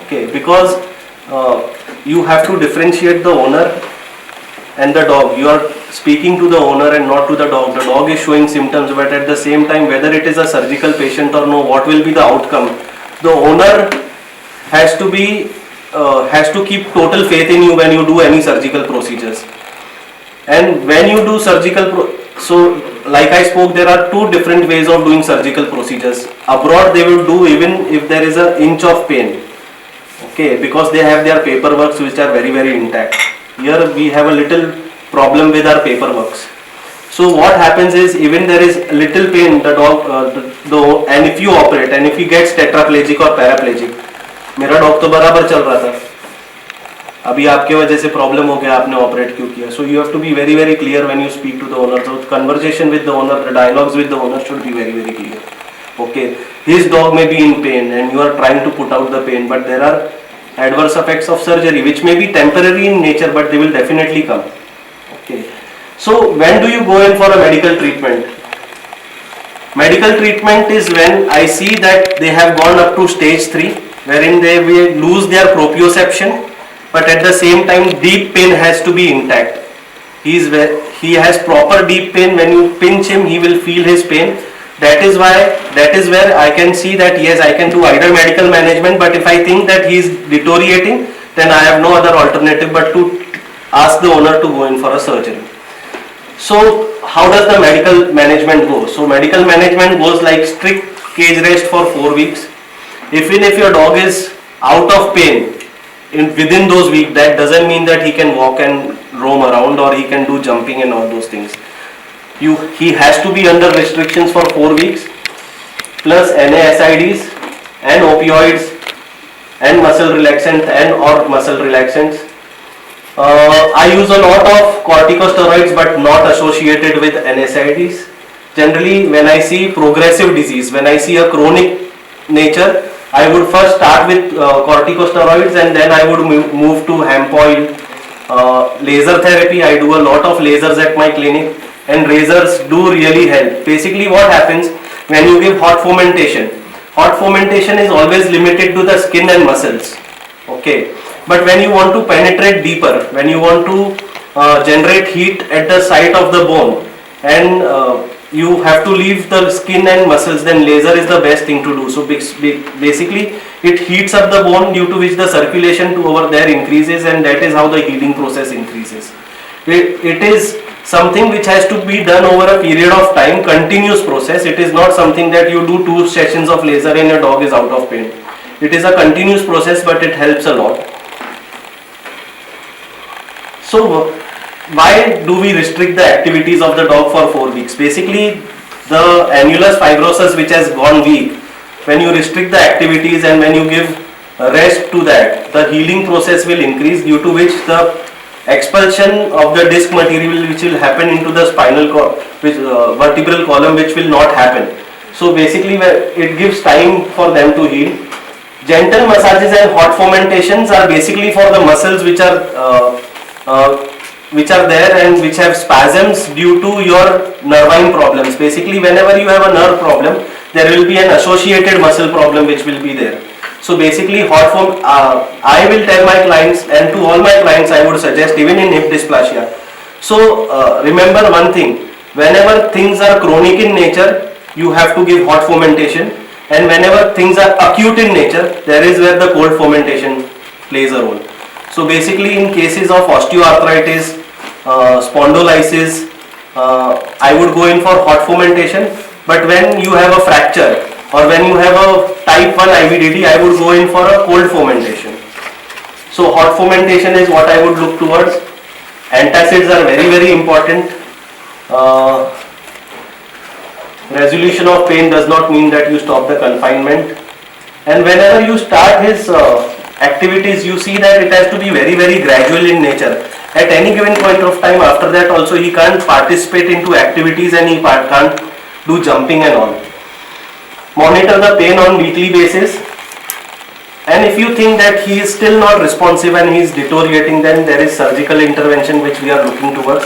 okay, because you have to differentiate the owner and the dog. You are speaking to the owner and not to the dog. The dog is showing symptoms, but at the same time, whether it is a surgical patient or no, what will be the outcome? The owner has to keep total faith in you when you do any surgical procedures. And when you do so like I spoke, there are two different ways of doing surgical procedures. Abroad they will do even if there is an inch of pain, okay, because they have their paperwork which are very, very intact. Here we have a little problem with our paperwork. So what happens is, even there is little pain, the dog, and if you operate and if he gets tetraplegic or paraplegic, मेरा dog तो बराबर चल रहा था, अभी आपके वजह से प्रॉब्लम हो गया, आपने ऑपरेट क्यों किया? So you have to be very, very clear when you speak to the owner. So conversation with the owner, the dialogues with the owner should be very, very clear. Okay, his dog may be in pain and you are trying to put out the pain, but there are adverse effects of surgery which may be temporary in nature, but they will definitely come. Okay, so when do you go in for a medical treatment? Medical treatment is when I see that they have gone up to stage 3, wherein they will lose their proprioception, but at the same time deep pain has to be intact. He has proper deep pain. When you pinch him, he will feel his pain, That is where I can see that yes, I can do either medical management, but if I think that he is deteriorating, then I have no other alternative but to ask the owner to go in for a surgery. So how does the medical management go? So medical management goes like strict cage rest for 4 weeks. Even if your dog is out of pain within those weeks, that doesn't mean that he can walk and roam around or he can do jumping and all those things. He has to be under restrictions for 4 weeks plus NSAIDs and opioids and muscle relaxant and or muscle relaxants. I use a lot of corticosteroids but not associated with NSAIDs. Generally, when I see progressive disease, when I see a chronic nature, I would first start with corticosteroids and then I would move to hemp oil, laser therapy. I do a lot of lasers at my clinic and lasers do really help. Basically what happens when you give hot fomentation is always limited to the skin and muscles. Okay. But when you want to penetrate deeper, when you want to generate heat at the site of the bone and you have to leave the skin and muscles, then laser is the best thing to do. So basically it heats up the bone, due to which the circulation to over there increases, and that is how the healing process increases. It is something which has to be done over a period of time, continuous process. It is not something that you do 2 sessions of laser and your dog is out of pain. It is a continuous process, but it helps a lot. So why do we restrict the activities of the dog for 4 weeks? Basically, the annulus fibrosus which has gone weak, when you restrict the activities and when you give rest to that, the healing process will increase, due to which the expulsion of the disc material which will happen into the spinal cord, vertebral column, which will not happen. So basically it gives time for them to heal. Gentle massages and hot fomentations are basically for the muscles which are there and which have spasms due to your nervine problems. Basically whenever you have a nerve problem, there will be an associated muscle problem which will be there. So basically hot foam, I will tell my clients, and to all my clients I would suggest, even in hip dysplasia. So remember one thing, whenever things are chronic in nature, you have to give hot fomentation, and whenever things are acute in nature, there is where the cold fomentation plays a role. So basically in cases of osteoarthritis, spondylosis, I would go in for hot fomentation, but when you have a fracture or when you have a type 1 IVDD, I would go in for a cold fomentation. So hot fomentation is what I would look towards. Antacids are very, very important. Resolution of pain does not mean that you stop the confinement. And whenever you start his activities, you see that it has to be very, very gradual in nature. At any given point of time, after that also he can't participate into activities and he can't do jumping and all. Monitor the pain on weekly basis, and if you think that he is still not responsive and he is deteriorating, then there is surgical intervention which we are looking towards.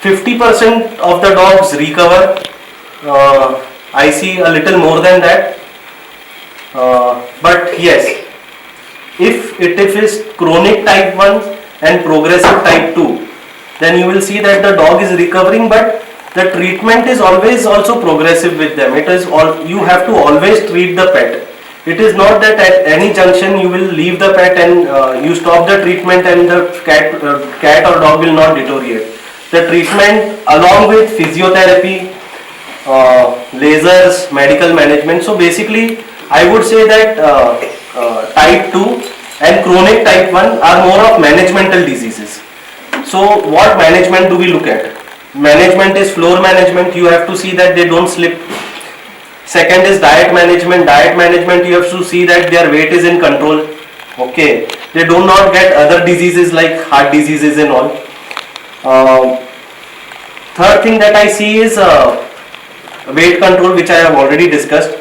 50% of the dogs recover. I see a little more than that, but yes, if it is chronic type 1 and progressive type 2, then you will see that the dog is recovering, but the treatment is always also progressive with them. It is you have to always treat the pet. It is not that at any junction you will leave the pet and you stop the treatment and the cat or dog will not deteriorate. The treatment along with physiotherapy, lasers, medical management. So basically I would say that type 2 and chronic type 1 are more of managemental diseases. So what management do we look at? Management is floor management. You have to see that they don't slip. Second is diet management. Diet management, you have to see that their weight is in control. Okay, they do not get other diseases like heart diseases and all. Third thing that I see is weight control, which I have already discussed.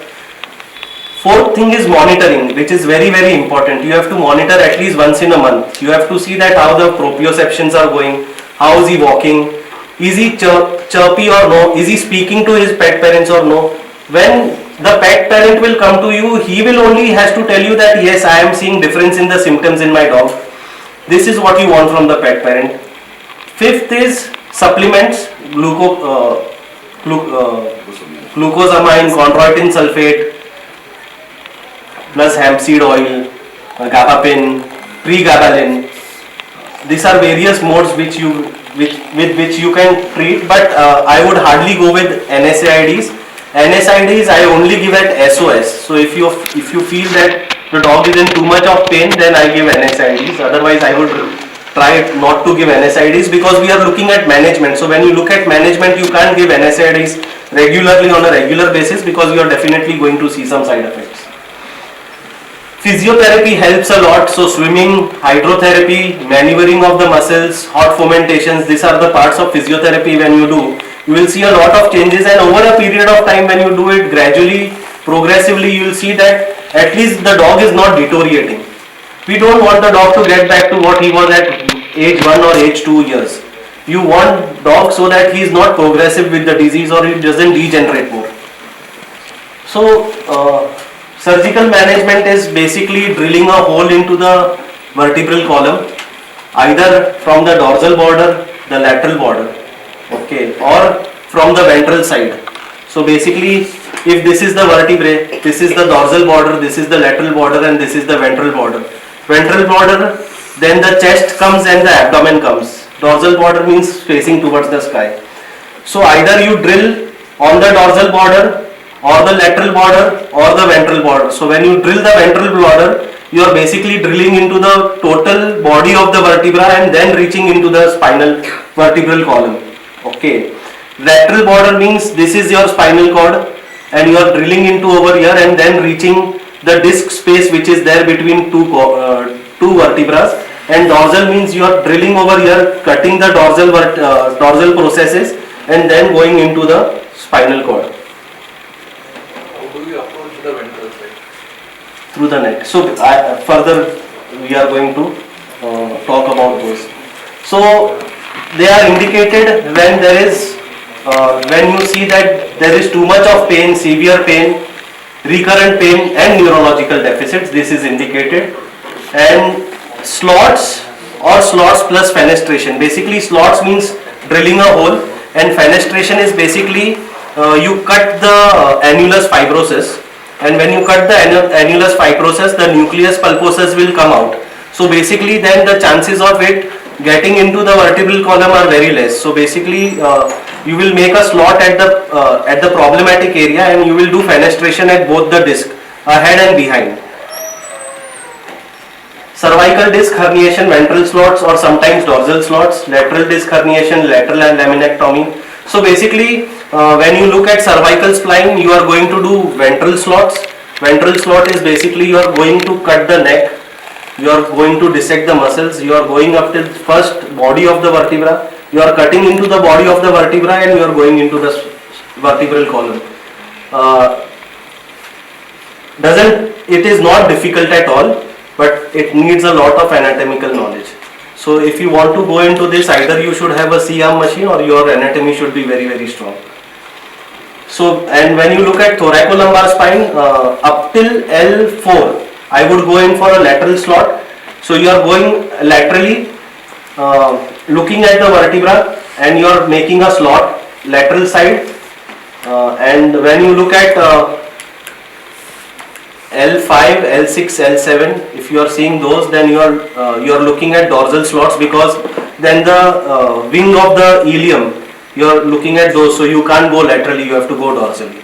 Fourth thing is monitoring, which is very, very important. You have to monitor at least once in a month. You have to see that how the proprioceptions are going, how is he walking, is he chirpy or no, is he speaking to his pet parents or no. When the pet parent will come to you, he will only has to tell you that yes, I am seeing difference in the symptoms in my dog. This is what you want from the pet parent. Fifth is supplements, glucosamine, chondroitin sulfate, plus hemp seed oil, gabapin, pregabalin. These are various modes with which you can treat, but I would hardly go with NSAIDs. NSAIDs I only give at SOS. So if you feel that the dog is in too much of pain, then I give NSAIDs. Otherwise, I would try not to give NSAIDs, because we are looking at management. So when you look at management, you can't give NSAIDs regularly on a regular basis, because you are definitely going to see some side effects. Physiotherapy helps a lot. So swimming, hydrotherapy, maneuvering of the muscles, hot fomentations, these are the parts of physiotherapy. When you do, you will see a lot of changes, and over a period of time, when you do it gradually, progressively, you will see that at least the dog is not deteriorating. We don't want the dog to get back to what he was at age 1 or age 2 years. You want dog so that he is not progressive with the disease, or it doesn't degenerate more. So surgical management is basically drilling a hole into the vertebral column, either from the dorsal border, the lateral border, okay, or from the ventral side. So basically, if this is the vertebrae, this is the dorsal border, this is the lateral border, and this is the ventral border. Ventral border, then the chest comes and the abdomen comes. Dorsal border means facing towards the sky. So either you drill on the dorsal border, or the lateral border, or the ventral border. So when you drill the ventral border, you are basically drilling into the total body of the vertebra and then reaching into the spinal vertebral column. Okay. Lateral border means this is your spinal cord, and you are drilling into over here and then reaching the disc space which is there between two vertebrae. And dorsal means you are drilling over here, cutting the dorsal processes, and then going into the spinal cord. The ventral side. Through the neck. So further we are going to talk about those. So they are indicated when there is when you see that there is too much of pain, severe pain, recurrent pain, and neurological deficits. This is indicated. And slots or slots plus fenestration. Basically, slots means drilling a hole, and fenestration is basically you cut the annulus fibrosus. And when you cut the annulus fibrosus, the nucleus pulposus will come out. So basically, then the chances of it getting into the vertebral column are very less. So basically, you will make a slot at the problematic area, and you will do fenestration at both the disc, ahead and behind. Cervical disc herniation, ventral slots, or sometimes dorsal slots. Lateral disc herniation, lateral and laminectomy. So basically, when you look at cervical spine, you are going to do ventral slots. Ventral slot is basically you are going to cut the neck, you are going to dissect the muscles, you are going up to the first body of the vertebra, you are cutting into the body of the vertebra, and you are going into the vertebral column. It is not difficult at all, but it needs a lot of anatomical knowledge. So if you want to go into this, either you should have a C-arm machine, or your anatomy should be very, very strong. So, and when you look at thoracolumbar spine, up till L4, I would go in for a lateral slot. So you are going laterally, looking at the vertebra, and you are making a slot, lateral side. And when you look at L5, L6, L7, if you are seeing those, then you are looking at dorsal slots, because then the wing of the ilium, you are looking at those, so you can't go laterally, you have to go dorsally.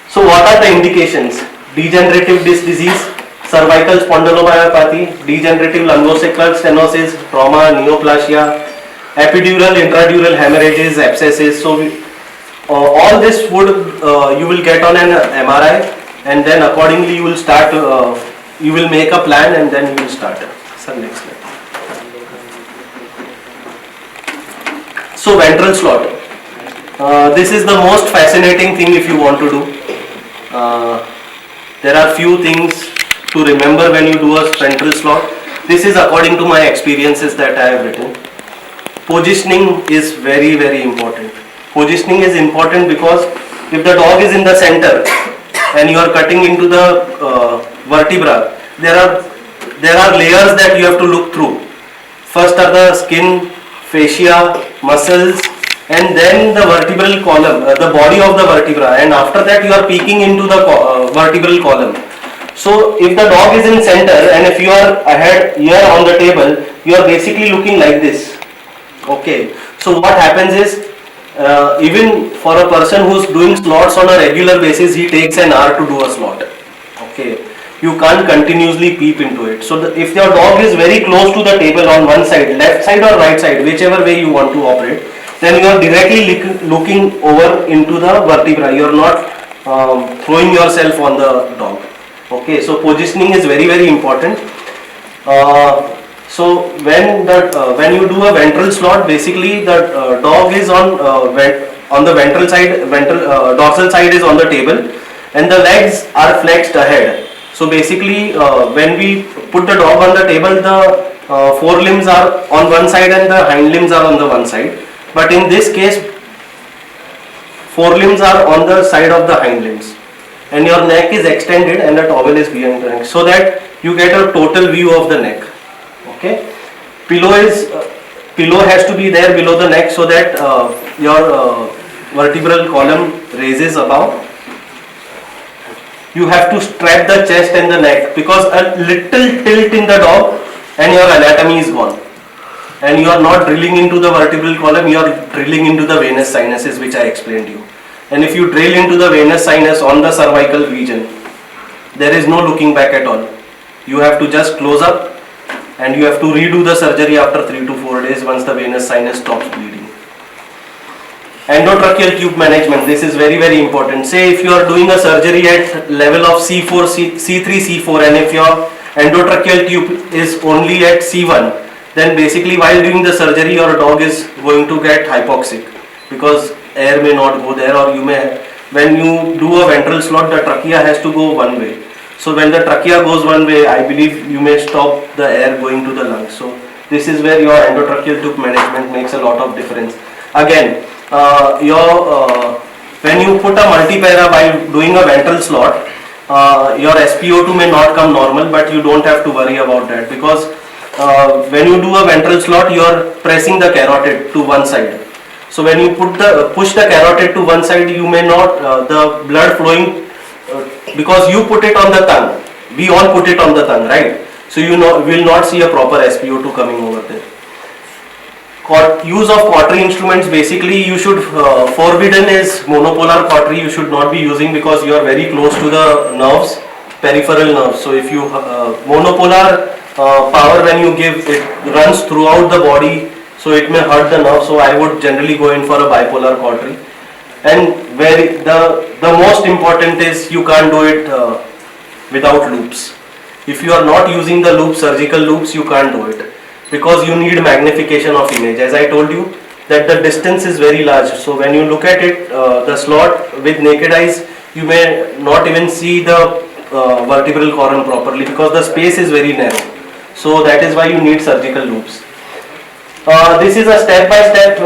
So what are the indications? Degenerative disc disease, cervical spondylomyopathy, degenerative lumbosacral stenosis, trauma, neoplasia, epidural, intradural hemorrhages, abscesses. So all this would you will get on an MRI, and then accordingly you will start, you will make a plan, and then you will start. Sir, next slide. So ventral slot. This is the most fascinating thing if you want to do. There are few things to remember when you do a ventral slot. This is according to my experiences that I have written. Positioning is very, very important. Positioning is important because if the dog is in the center and you are cutting into the vertebra, there are layers that you have to look through. First are the skin, fascia, muscles, and then the vertebral column, the body of the vertebra, and after that you are peeking into the vertebral column. So if the dog is in center and if you are ahead here on the table, you are basically looking like this. Okay. So what happens is, even for a person who is doing slots on a regular basis, he takes an hour to do a slot. Okay. You can't continuously peep into it. So if your dog is very close to the table on one side, left side or right side, whichever way you want to operate, then you are directly looking over into the vertebra. You are not throwing yourself on the dog. Okay, so positioning is very, very important. So when you do a ventral slot, basically the dog is on the ventral side, dorsal side is on the table, and the legs are flexed ahead. So basically, when we put the dog on the table, the forelimbs are on one side and the hind limbs are on the one side. But in this case, forelimbs are on the side of the hind limbs, and your neck is extended and the towel is behind the neck, so that you get a total view of the neck. Okay, pillow has to be there below the neck, so that your vertebral column raises above. You have to strap the chest and the neck, because a little tilt in the dog and your anatomy is gone, and you are not drilling into the vertebral column, you are drilling into the venous sinuses, which I explained to you. And if you drill into the venous sinus on the cervical region, there is no looking back at all. You have to just close up, and you have to redo the surgery after 3 to 4 days once the venous sinus stops bleeding. Endotracheal tube management, this is very, very important. Say if you are doing a surgery at level of C4, C3, C4, and if your endotracheal tube is only at C1, then basically while doing the surgery your dog is going to get hypoxic, because air may not go there, or when you do a ventral slot, the trachea has to go one way. So when the trachea goes one way, I believe you may stop the air going to the lungs. So this is where your endotracheal tube management makes a lot of difference. Again, when you put a multipara while doing a ventral slot, your SpO2 may not come normal, but you don't have to worry about that, because when you do a ventral slot, you are pressing the carotid to one side. So when you push the carotid to one side, you may not, the blood flowing, because you put it on the tongue, we all put it on the tongue, right? So you will not see a proper SpO2 coming over there. Use of cautery instruments, basically you should, forbidden is monopolar cautery, you should not be using, because you are very close to the nerves, peripheral nerves. So if you, monopolar power when you give, it runs throughout the body, so it may hurt the nerve. So I would generally go in for a bipolar cautery. And the most important is you can't do it without loops. If you are not using the loops, surgical loops, you can't do it, because you need magnification of image. As I told you, that the distance is very large. So when you look at it, the slot with naked eyes, you may not even see the vertebral column properly, because the space is very narrow. So that is why you need surgical loops. This is a step-by-step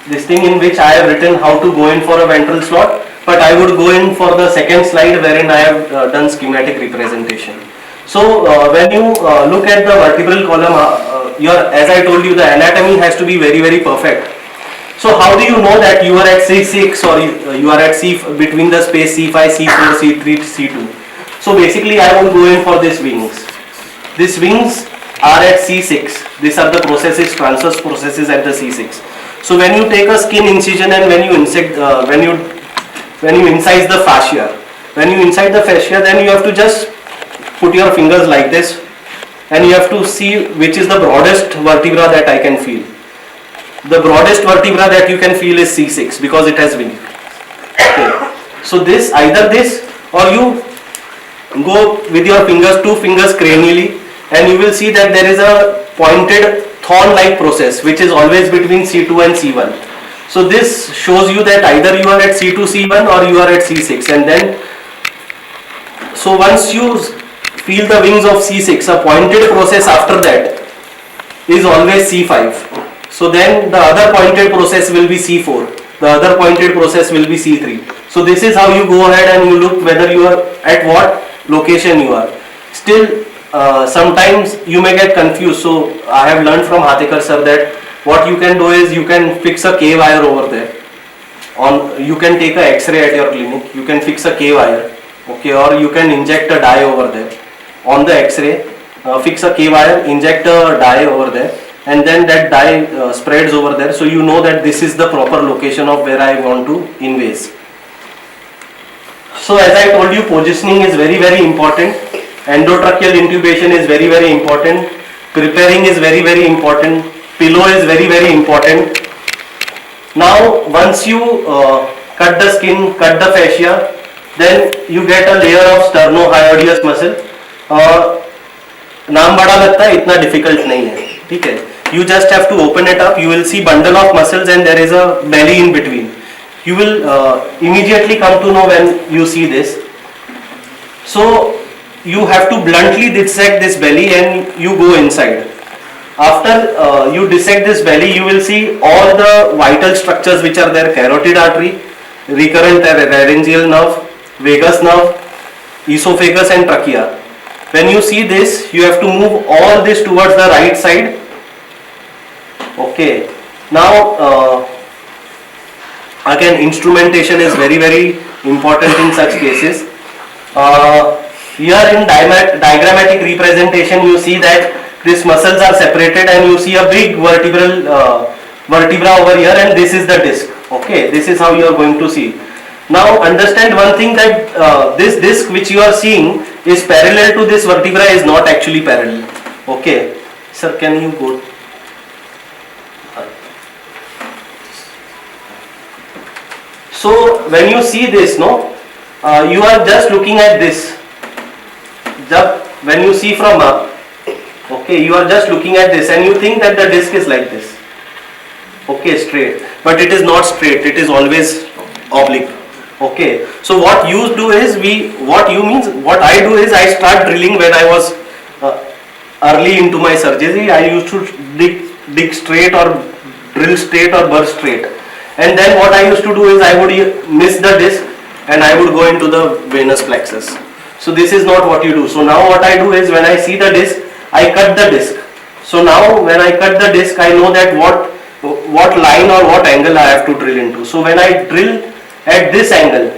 this thing in which I have written how to go in for a ventral slot, but I would go in for the second slide wherein I have done schematic representation. So when you look at the vertebral column, as I told you, the anatomy has to be very, very perfect. So how do you know that you are at C6 or you are at between the space C5, C4, C3, C2? So basically I would go in for these wings. These wings are at C6. These are the processes, transverse processes at the C6. So when you take a skin incision and when you incise the fascia, then you have to just put your fingers like this, and you have to see which is the broadest vertebra that I can feel. The broadest vertebra that you can feel is C6, because it has wing. Okay. So either this, or you go with your fingers, 2 fingers cranially, and you will see that there is a pointed thorn-like process which is always between C2 and C1. So this shows you that either you are at C2, C1 or you are at C6, and then so once you feel the wings of C6, a pointed process after that is always C5. So then the other pointed process will be C4, the other pointed process will be C3. So this is how you go ahead and you look whether you are at what location you are. Still, sometimes you may get confused. So I have learned from Hatekar sir that what you can do is you can fix a K wire over there. You can take a X-ray at your clinic. You can fix a K wire, okay, or you can inject a dye over there on the X-ray. Fix a K wire, inject a dye over there, and then that dye spreads over there. So you know that this is the proper location of where I want to invase. So as I told you, positioning is very, very important. Endotracheal intubation is very, very important. Preparing is very, very important. Pillow is very, very important. Now, once you cut the skin, cut the fascia, then you get a layer of sternohyadius muscle. नाम बड़ा लगता है, इतना difficult नहीं है, ठीक है? You just have to open it up. You will see bundle of muscles and there is a belly in between. You will immediately come to know when you see this. So you have to bluntly dissect this belly and you go inside. After you dissect this belly, you will see all the vital structures which are there: carotid artery, recurrent laryngeal nerve, vagus nerve, esophagus and trachea. When you see this, you have to move all this towards the right side. Okay. Now again, instrumentation is very, very important in such cases. Here in diagrammatic representation, you see that these muscles are separated and you see a big vertebra over here, and this is the disc. Okay, this is how you are going to see. Now understand one thing, that this disc which you are seeing is parallel to this vertebra is not actually parallel. Okay, sir, can you go? So when you see this, no, you are just looking at this. When you see from up, okay, you are just looking at this and you think that the disc is like this, okay, straight, but it is not straight, it is always oblique. Okay, so what you do is, what I do is I start drilling when I was early into my surgery. I used to dig straight or drill straight or burr straight, and then what I used to do is I would miss the disc and I would go into the venous plexus. So this is not what you do. So now what I do is, when I see the disc, I cut the disc. So now when I cut the disc, I know that what line or what angle I have to drill into. So when I drill at this angle,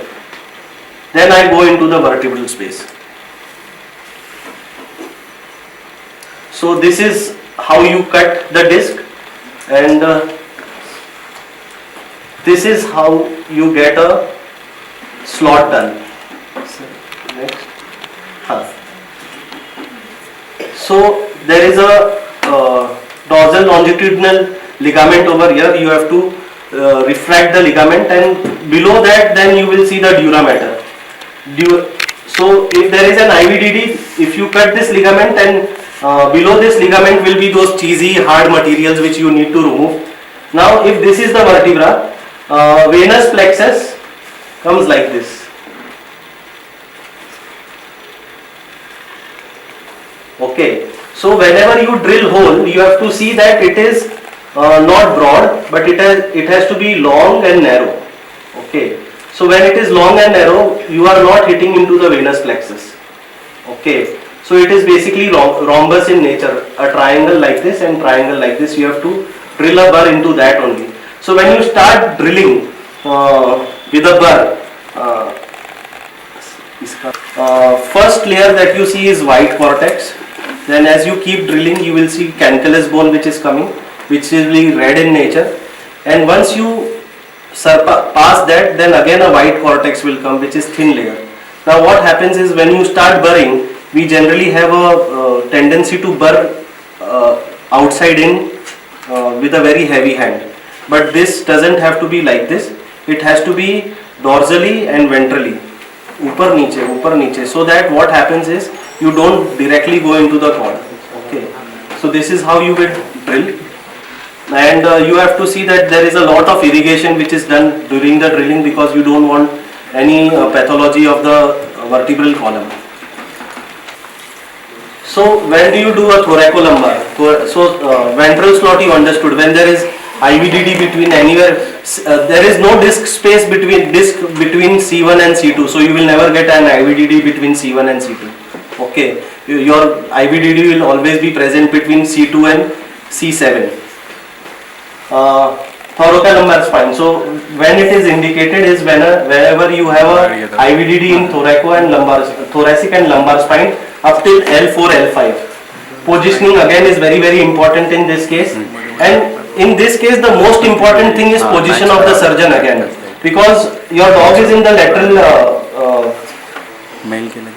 then I go into the vertebral space. So this is how you cut the disc, and this is how you get a slot done. Next. So there is a dorsal longitudinal ligament over here. You have to refract the ligament, and below that then you will see the dura mater. So if there is an IVDD, if you cut this ligament, and below this ligament will be those cheesy hard materials which you need to remove. Now if this is the vertebra, venous plexus comes like this. Okay, so whenever you drill hole, you have to see that it is not broad, but it has to be long and narrow. Okay, so when it is long and narrow, you are not hitting into the venous plexus. Okay, so it is basically rhombus in nature, a triangle like this and triangle like this. You have to drill a burr into that only. So when you start drilling with a burr, first layer that you see is white cortex. Then as you keep drilling, you will see cancellous bone which is coming, which will be red in nature, and once you pass that, then again a white cortex will come, which is thin layer. Now what happens is, when you start burring, we generally have a tendency to burr outside in with a very heavy hand, but this doesn't have to be like this. It has to be dorsally and ventrally, ऊपर नीचे, so that what happens is you don't directly go into the cord. Okay, so this is how you will drill, and you have to see that there is a lot of irrigation which is done during the drilling, because you don't want any pathology of the vertebral column. So when do you do a thoracolumbar? So ventral slot you understood. When there is IVDD between anywhere, there is no disc space between C1 and C2, so you will never get an IVDD between C1 and C2. Okay, your IVDD will always be present between C2 and C7. Thoracolumbar spine. So when it is indicated is whenever you have a IVDD in thoracic and lumbar spine up till L4, L5. Positioning again is very important in this case, and in this case the most important thing is position of the surgeon again, because your dog is in the lateral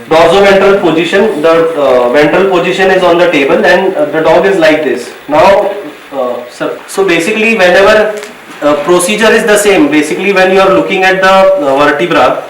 dorsoventral position. The ventral position is on the table and the dog is like this. Now, so basically whenever procedure is the same, basically when you are looking at the vertebra,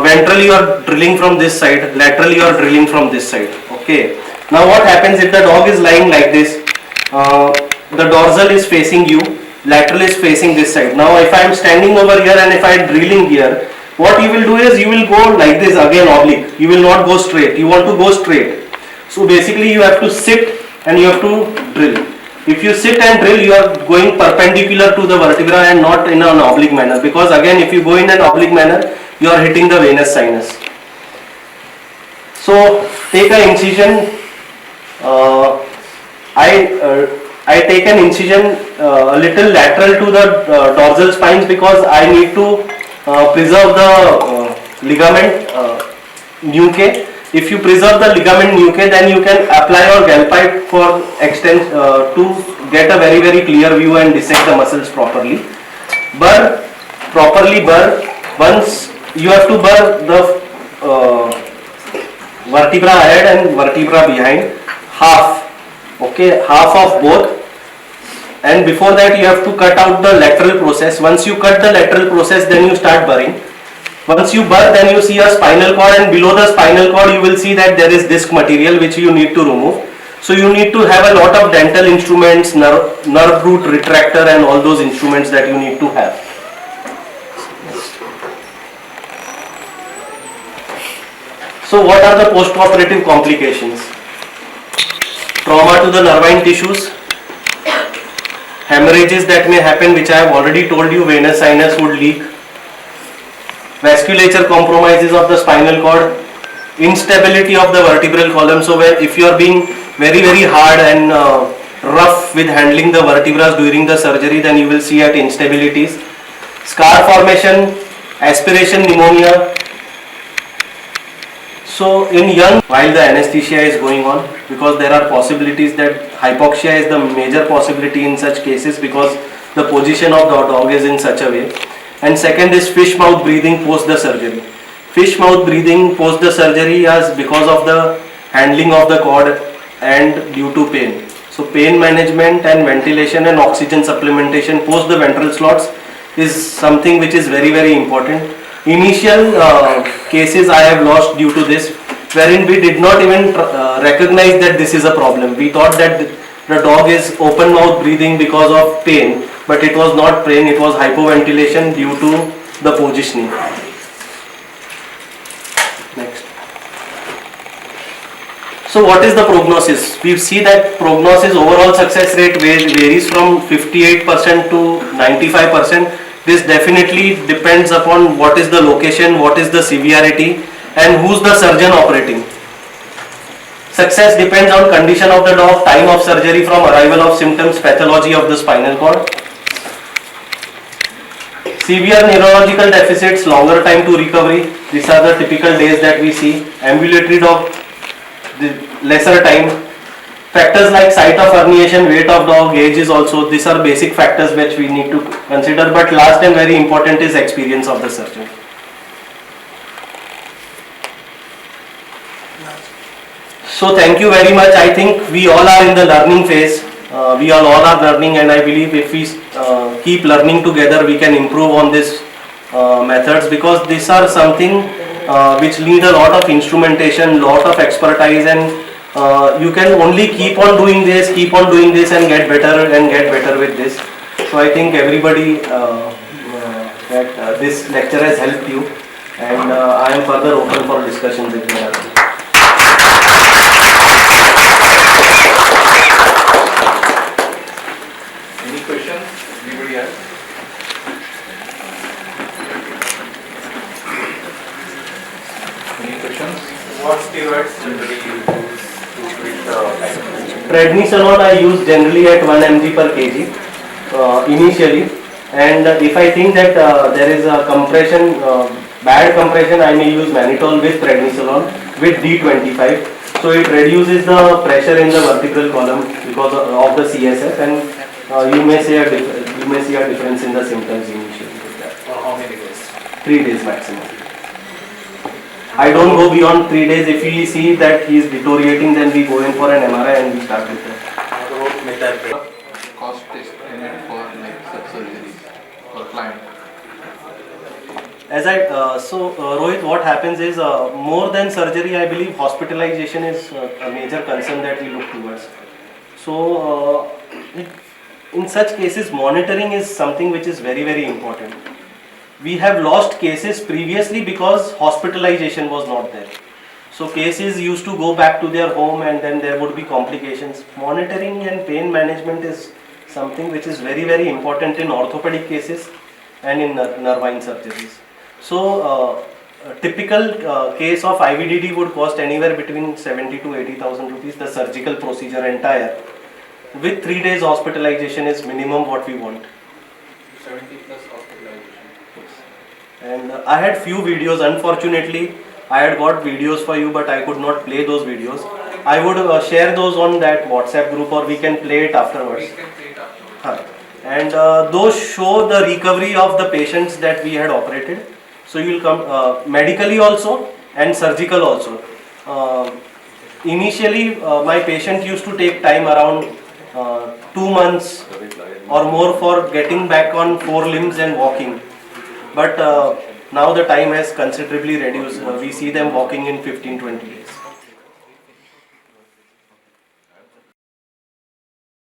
ventrally you are drilling from this side, laterally you are drilling from this side. Okay. Now what happens if the dog is lying like this, the dorsal is facing you, lateral is facing this side. Now if I am standing over here and if I am drilling here, what you will do is you will go like this again oblique, you will not go straight, you want to go straight. So basically you have to sit and you have to drill. If you sit and drill, you are going perpendicular to the vertebra and not in an oblique manner, because again if you go in an oblique manner, you are hitting the venous sinus. So take an incision. I take an incision a little lateral to the dorsal spines because I need to preserve the ligament nuchae. If you preserve the ligament nuchae, then you can apply your Galpite for to get a very clear view and dissect the muscles properly. Properly burr. Once you have to burr the vertebra ahead and vertebra behind, half of both, and before that you have to cut out the lateral process. Once you cut the lateral process, then you start burring. Once you burr, then you see a spinal cord, and below the spinal cord you will see that there is disc material which you need to remove. So you need to have a lot of dental instruments, nerve root retractor and all those instruments that you need to have. So what are the post-operative complications? Trauma to the nervine tissues, hemorrhages that may happen, which I have already told you, venous sinus would leak, vasculature compromises of the spinal cord, instability of the vertebral column. So if you are being very hard and rough with handling the vertebrae during the surgery, then you will see at instabilities, scar formation, aspiration pneumonia. So in young, while the anesthesia is going on, because there are possibilities that hypoxia is the major possibility in such cases because the position of the dog is in such a way. And second is fish mouth breathing post the surgery. Fish mouth breathing post the surgery is because of the handling of the cord and due to pain. So pain management and ventilation and oxygen supplementation post the ventral slots is something which is very important. Initial cases I have lost due to this, wherein we did not even recognize that this is a problem. We thought that the dog is open mouth breathing because of pain, but it was not pain, it was hypoventilation due to the positioning. Next. So what is the prognosis? We see that prognosis overall success rate varies from 58% to 95%. This definitely depends upon what is the location, what is the severity, and who's the surgeon operating. Success depends on condition of the dog, time of surgery from arrival of symptoms, pathology of the spinal cord. Severe neurological deficits, longer time to recovery. These are the typical days that we see. Ambulatory dog, the lesser time. Factors like site of herniation, weight of dog, age is also, these are basic factors which we need to consider, but last and very important is experience of the surgeon. So thank you very much. I think we all are in the learning phase. We all are learning, and I believe if we keep learning together, we can improve on this methods, because these are something which need a lot of instrumentation, lot of expertise, and you can only keep on doing this and get better with this. So I think everybody that this lecture has helped you, and I am further open for discussions if you have. Any questions? Anybody has? Any questions? What steroids generally you use to treat the acne? Prednisolone I use generally at 1 mg per kg initially, and if I think that there is a compression, bad compression, I may use mannitol with prednisolone with D25. So it reduces the pressure in the vertebral column because of the CSF, and you may see a difference in the symptoms initially with that. For how many days? 3 days maximum. I don't go beyond 3 days. If we see that he is deteriorating, then we go in for an MRI and we start with that. What about methyl? Cost estimate for like such surgeries for client? As I Rohit, what happens is more than surgery, I believe hospitalization is a major concern that we look towards. So in such cases, monitoring is something which is very, very important. We have lost cases previously because hospitalization was not there. So cases used to go back to their home and then there would be complications. Monitoring and pain management is something which is very, very important in orthopedic cases and in nervine surgeries. So a typical case of IVDD would cost anywhere between 70 to 80,000 rupees, the surgical procedure entire. With 3 days hospitalization is minimum what we want. 70 plus hospitalization. And I had few videos. Unfortunately, I had got videos for you, but I could not play those videos. I would share those on that WhatsApp group, or we can play it afterwards. We can see it after. And those show the recovery of the patients that we had operated. So you will come medically also and surgical also. Initially, my patient used to take time around 2 months or more for getting back on 4 limbs and walking. But now the time has considerably reduced. We see them walking in 15-20 days.